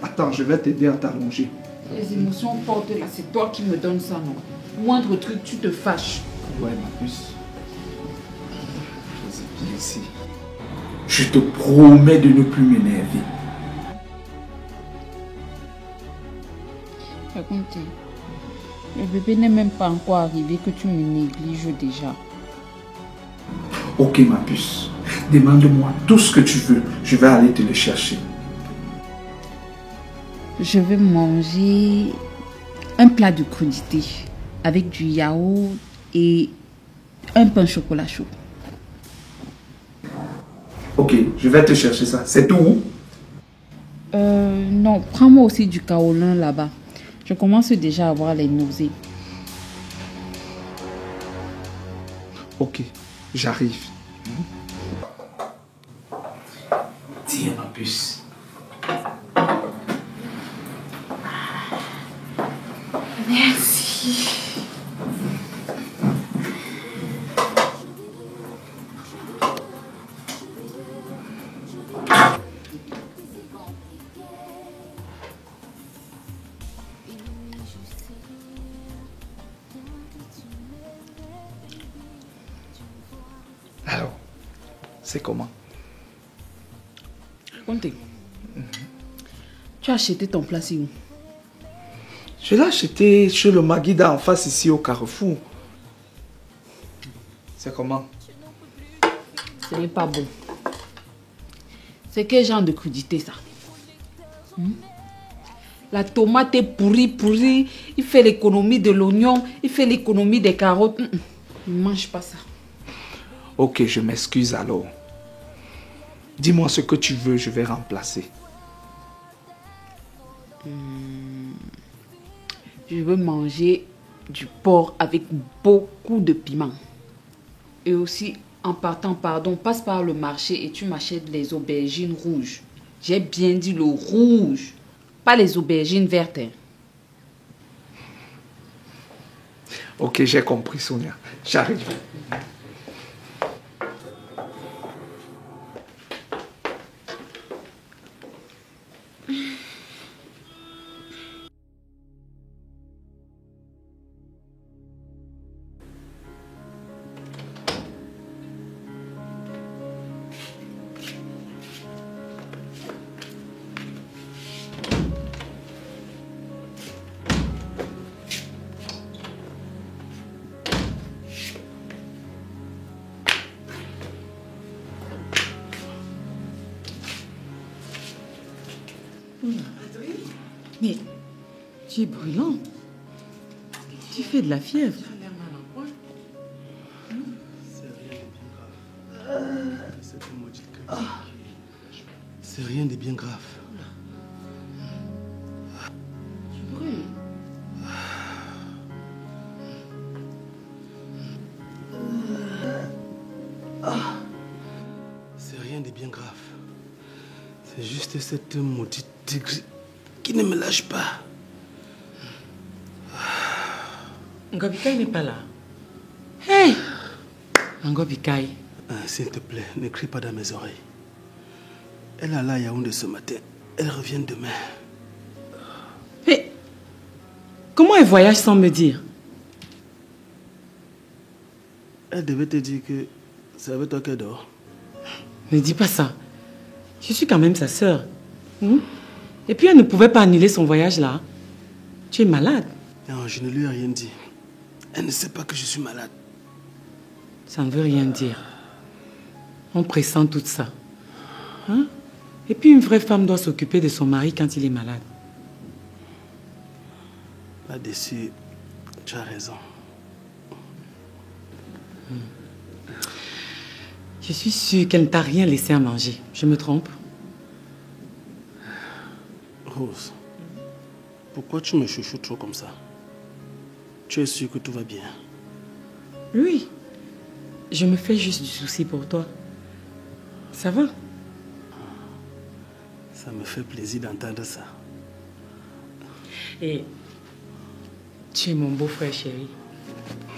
S2: Attends, je vais t'aider à t'allonger.
S12: Les émotions fortes là, c'est toi qui me donnes ça, non? Moindre truc, tu te fâches.
S2: Ouais, ma puce. Viens ici. Je te promets de ne plus m'énerver.
S12: Raconte. Le bébé n'est même pas encore arrivé que tu me négliges déjà.
S2: Ok, ma puce. Demande-moi tout ce que tu veux. Je vais aller te le chercher.
S12: Je vais manger un plat de crudité avec du yaourt et un pain chocolat chaud.
S2: Ok, je vais te chercher ça. C'est tout?
S12: Non, prends-moi aussi du kaolin là-bas. Je commence déjà à avoir les nausées.
S2: Ok, j'arrive. Tiens, ma puce.
S12: Merci.
S2: Alors, c'est comment?
S12: Comptez. Tu as acheté ton place où?
S2: Je l'ai acheté chez le Maguida en face ici au Carrefour. C'est comment?
S12: Ce n'est pas bon. C'est quel genre de crudité ça? La tomate est pourrie. Il fait l'économie de l'oignon, il fait l'économie des carottes. Il ne mange pas ça.
S2: Ok, je m'excuse alors. Dis-moi ce que tu veux, je vais remplacer.
S12: Je veux manger du porc avec beaucoup de piment. Et aussi, en partant, passe par le marché et tu m'achètes les aubergines rouges. J'ai bien dit le rouge, pas les aubergines vertes.
S2: Ok, j'ai compris, Sonia. J'arrive.
S4: Mais tu es brûlant. Tu fais de la fièvre.
S5: C'est rien de bien grave.
S4: Tu brûles.
S5: C'est rien de bien grave. C'est juste cette maudite tigre qui ne me lâche pas.
S4: Ngobikai n'est pas là. Hey! Ngobikai.
S5: S'il te plaît, ne crie pas dans mes oreilles. Elle a la Yaoundé ce matin. Elle revient demain.
S4: Mais comment elle voyage sans me dire?
S5: Elle devait te dire que c'est avec toi qu'elle dort.
S4: Ne dis pas ça. Je suis quand même sa sœur. Et puis elle ne pouvait pas annuler son voyage là. Tu es malade.
S5: Non, je ne lui ai rien dit. Elle ne sait pas que je suis malade.
S4: Ça ne veut rien dire. On pressent tout ça. Hein? Et puis une vraie femme doit s'occuper de son mari quand il est malade.
S5: Là-dessus, tu as raison.
S4: Je suis sûre qu'elle ne t'a rien laissé à manger. Je me trompe?
S5: Rose, pourquoi tu me chouchoutes trop comme ça? Tu es sûre que tout va bien?
S4: Oui. Je me fais juste du souci pour toi. Ça va?
S5: Ça me fait plaisir d'entendre ça.
S4: Et tu es mon beau-frère chéri.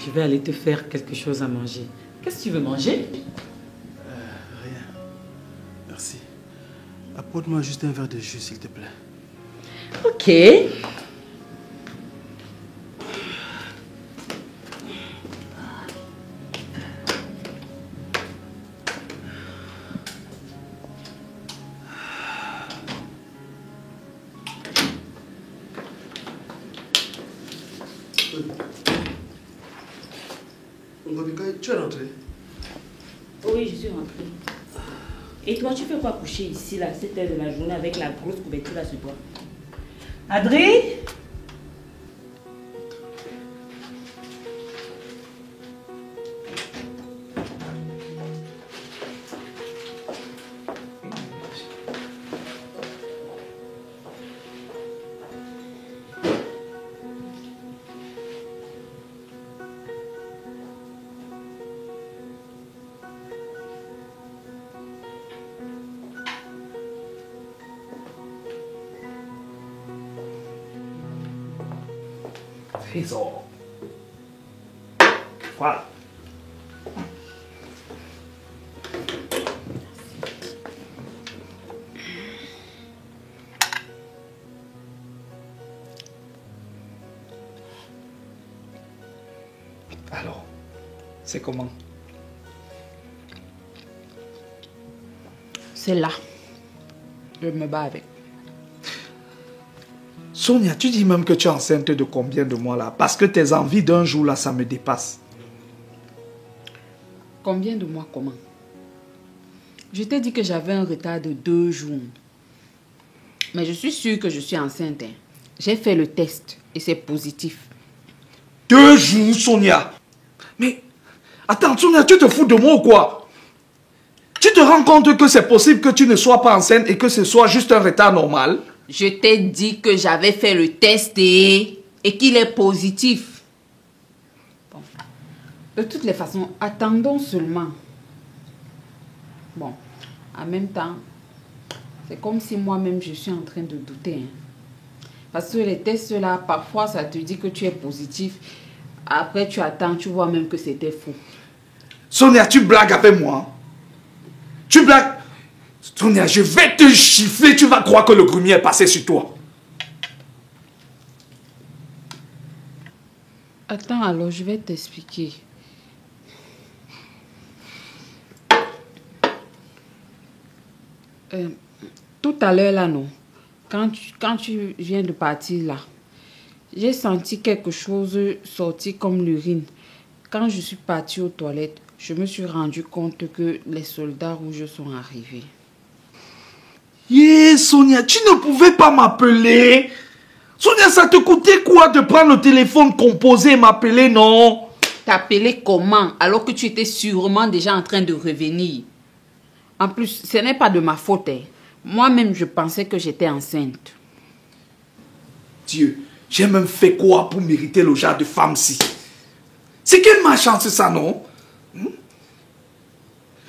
S4: Je vais aller te faire quelque chose à manger. Qu'est-ce que tu veux manger?
S5: Rien. Merci. Apporte-moi juste un verre de jus, s'il te plaît.
S4: Ok.
S5: Tu es rentré?
S3: Oui, je suis rentrée. Et toi, tu fais quoi coucher ici, là, à cette heure de la journée, avec la grosse couverture là sur toi? Adri?
S2: Trésor. Voilà. Alors, c'est comment?
S12: C'est là. Je me bats avec.
S2: Sonia, tu dis même que tu es enceinte de combien de mois là? Parce que tes envies d'un jour là, ça me dépasse.
S12: Combien de mois comment? Je t'ai dit que j'avais un retard de 2 jours. Mais je suis sûre que je suis enceinte. J'ai fait le test et c'est positif.
S2: 2 jours, Sonia. Mais, attends, Sonia, tu te fous de moi ou quoi? Tu te rends compte que c'est possible que tu ne sois pas enceinte et que ce soit juste un retard normal?
S12: Je t'ai dit que j'avais fait le test et qu'il est positif. Bon. De toutes les façons, attendons seulement. Bon, en même temps, c'est comme si moi-même je suis en train de douter. Hein. Parce que les tests là, parfois ça te dit que tu es positif. Après tu attends, tu vois même que c'était faux.
S2: Sonia, tu blagues avec moi? Tu blagues? Sonia, je vais te gifler, tu vas croire que le grumier est passé sur toi.
S12: Attends alors, je vais t'expliquer. Tout à l'heure là, non? Quand tu viens de partir là, j'ai senti quelque chose sortir comme l'urine. Quand je suis partie aux toilettes, je me suis rendu compte que les soldats rouges sont arrivés.
S2: Yeah, Sonia, tu ne pouvais pas m'appeler. Sonia, ça te coûtait quoi de prendre le téléphone composé et m'appeler, non?
S12: T'appeler comment alors que tu étais sûrement déjà en train de revenir? En plus, ce n'est pas de ma faute. Hein. Moi-même, je pensais que j'étais enceinte.
S2: Dieu, j'ai même fait quoi pour mériter le genre de femme-ci? C'est quelle malchance ça, non?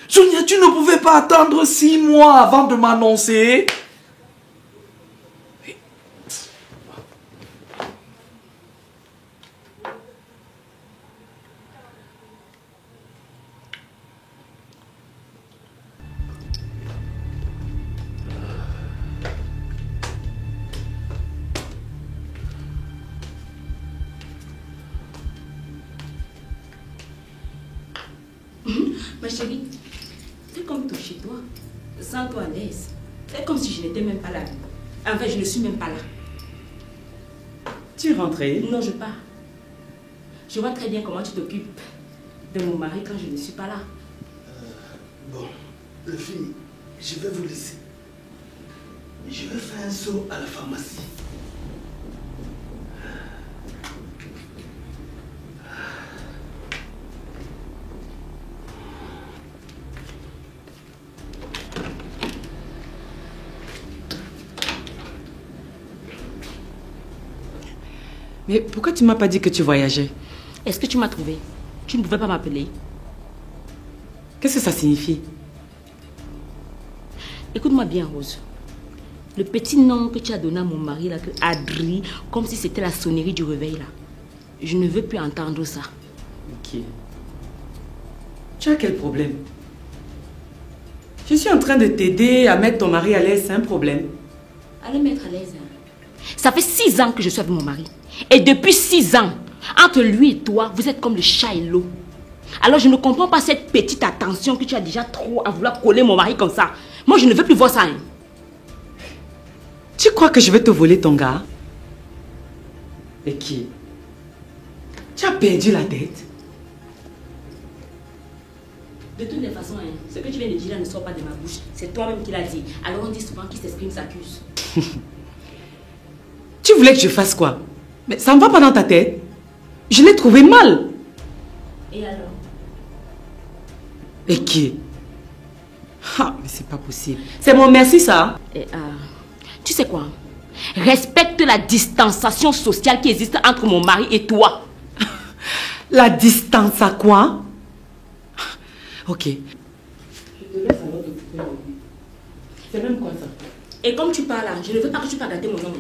S2: Sonia, tu ne pouvais pas attendre 6 mois avant de m'annoncer?
S3: Ma chérie, c'est comme tout chez toi. Sens-toi à l'aise. C'est comme si je n'étais même pas là. En fait, je ne suis même pas là.
S14: Tu es rentrée?
S3: Non, je pars. Je vois très bien comment tu t'occupes de mon mari quand je ne suis pas là.
S5: Bon, les filles, je vais vous laisser. Je vais faire un saut à la pharmacie.
S14: Mais pourquoi tu m'as pas dit que tu voyageais?
S3: Est-ce que tu m'as trouvé? Tu ne pouvais pas m'appeler.
S14: Qu'est-ce que ça signifie?
S3: Écoute-moi bien, Rose. Le petit nom que tu as donné à mon mari, là, que Adri, comme si c'était la sonnerie du réveil, là. Je ne veux plus entendre ça.
S14: Ok. Tu as quel problème? Je suis en train de t'aider à mettre ton mari à l'aise, c'est un problème.
S3: À le mettre à l'aise. Ça fait 6 ans que je suis avec mon mari. Et depuis 6 ans, entre lui et toi, vous êtes comme le chat et l'eau. Alors je ne comprends pas cette petite attention que tu as déjà trop à vouloir coller mon mari comme ça. Moi, je ne veux plus voir ça. Hein.
S14: Tu crois que je vais te voler ton gars? Et qui? Tu as perdu la tête?
S3: De toutes les façons, hein, ce que tu viens de dire là ne sort pas de ma bouche. C'est toi-même qui l'as dit. Alors on dit souvent qui s'exprime s'accuse.
S14: Tu voulais que je fasse quoi? Mais ça ne va pas dans ta tête. Je l'ai trouvé mal.
S3: Et alors?
S14: Et qui? Ah, mais c'est pas possible. C'est mon merci, ça.
S3: Et tu sais quoi? Respecte la distanciation sociale qui existe entre mon mari et toi.
S14: La distance à quoi? Ok.
S3: Je te laisse alors t'occuper. C'est même quoi ça? Et comme tu parles là, je ne veux pas que tu parles gâter mon nom.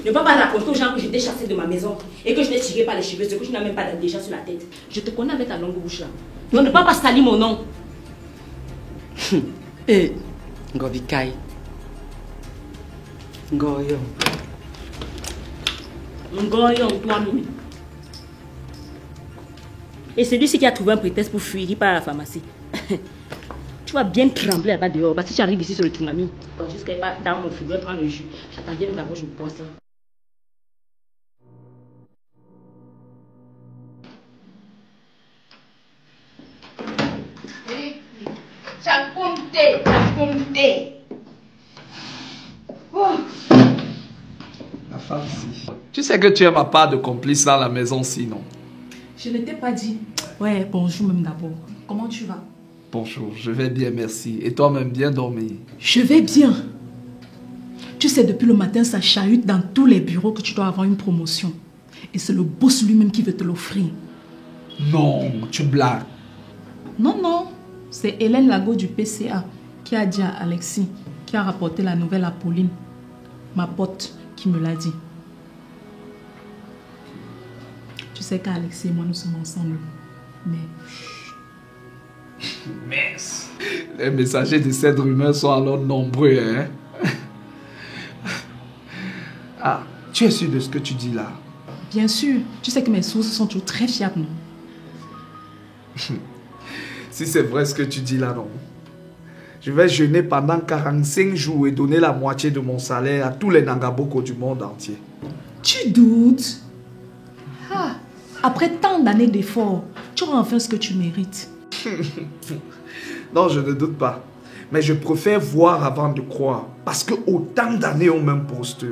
S3: Ne vas pas raconter aux gens que j'étais chassée de ma maison et que je n'ai tiré par les cheveux, ce que tu n'as même pas déjà sur la tête. Je te connais avec ta longue bouche là. Donc ne vas pas salir mon nom.
S14: Eh, Ngovikai. Ngoyo.
S3: Ngoyo, toi-même. Et celui-ci qui a trouvé un prétexte pour fuir, il part à la pharmacie. Tu vas bien trembler là-bas dehors. Parce que si tu arrives ici sur le tsunami, jusqu'à dans mon frigo, prendre le jus. J'attends bien d'abord, je bois ça.
S12: Ça compte. Oh.
S2: La Fancy. Tu sais que tu es ma part de complice dans la maison, sinon.
S17: Je ne t'ai pas dit. Ouais, bonjour même d'abord. Comment tu vas?
S2: Bonjour, je vais bien, merci. Et toi-même, bien dormi?
S17: Je vais bien. Tu sais, depuis le matin, ça chahute dans tous les bureaux que tu dois avoir une promotion. Et c'est le boss lui-même qui veut te l'offrir.
S2: Non, tu blagues.
S17: Non, non. C'est Hélène Lago du PCA qui a dit à Alexis, qui a rapporté la nouvelle à Pauline, ma pote, qui me l'a dit. Tu sais qu'Alexis et moi, nous sommes ensemble. Mais...
S2: Mince. Les messagers de cette rumeur sont alors nombreux, hein? Ah, tu es sûr de ce que tu dis là?
S17: Bien sûr. Tu sais que mes sources sont toujours très fiables, non?
S2: Si c'est vrai ce que tu dis là, non? Je vais jeûner pendant 45 jours et donner la moitié de mon salaire à tous les Nangaboko du monde entier.
S17: Tu doutes? Ah, après tant d'années d'efforts, tu auras enfin ce que tu mérites.
S2: Non, je ne doute pas. Mais je préfère voir avant de croire. Parce que autant d'années au même poste.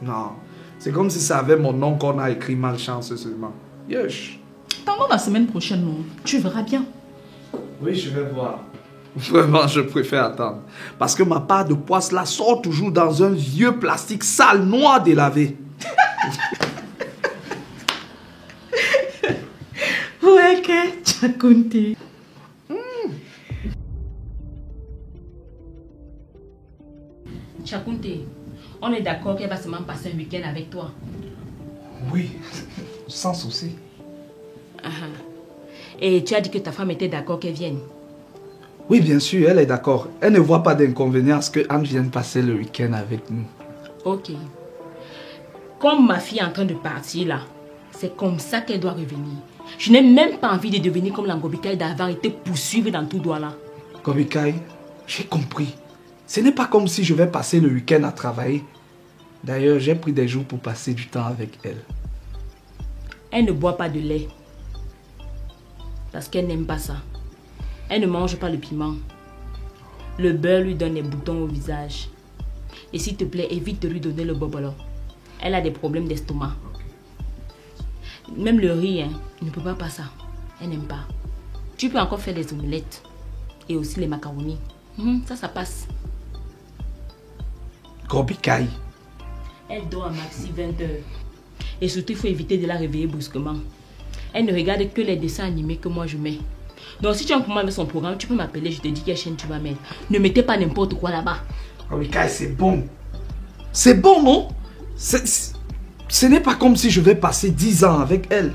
S2: Non, c'est comme si ça avait mon nom qu'on a écrit malchanceusement. Yesh.
S17: Attendons la semaine prochaine, non? Tu verras bien.
S2: Oui, je vais voir. Vraiment, je préfère attendre. Parce que ma part de poisse là sort toujours dans un vieux plastique sale, noir, délavé.
S17: Ouais, que tu as compté.
S3: Chakunte, on est d'accord qu'elle va seulement passer un week-end avec toi.
S2: Oui, sans souci.
S3: Et tu as dit que ta femme était d'accord qu'elle vienne.
S2: Oui, bien sûr, elle est d'accord. Elle ne voit pas d'inconvénient à ce que Anne vienne passer le week-end avec nous.
S3: Ok. Comme ma fille est en train de partir là, c'est comme ça qu'elle doit revenir. Je n'ai même pas envie de devenir comme la Ngobikai d'avoir été poursuivie dans tout droit là.
S2: Ngobikai, j'ai compris. Ce n'est pas comme si je vais passer le week-end à travailler. D'ailleurs, j'ai pris des jours pour passer du temps avec elle.
S3: Elle ne boit pas de lait. Parce qu'elle n'aime pas ça. Elle ne mange pas le piment. Le beurre lui donne des boutons au visage. Et s'il te plaît, évite de lui donner le bobolo. Elle a des problèmes d'estomac. Même le riz, hein, ne peut pas ça. Elle n'aime pas. Tu peux encore faire des omelettes. Et aussi les macaronis. Ça passe.
S2: Ngobikai.
S3: Elle dort à maxi 20 heures. Et surtout, il faut éviter de la réveiller brusquement. Elle ne regarde que les dessins animés que moi je mets. Donc si tu as un problème avec son programme, tu peux m'appeler, je te dis quelle chaîne tu vas mettre. Ne mettez pas n'importe quoi là-bas.
S2: Ngobikai, c'est bon. C'est bon, non? Ce n'est pas comme si je vais passer 10 ans avec elle.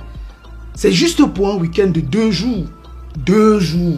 S2: C'est juste pour un week-end de 2 jours. 2 jours.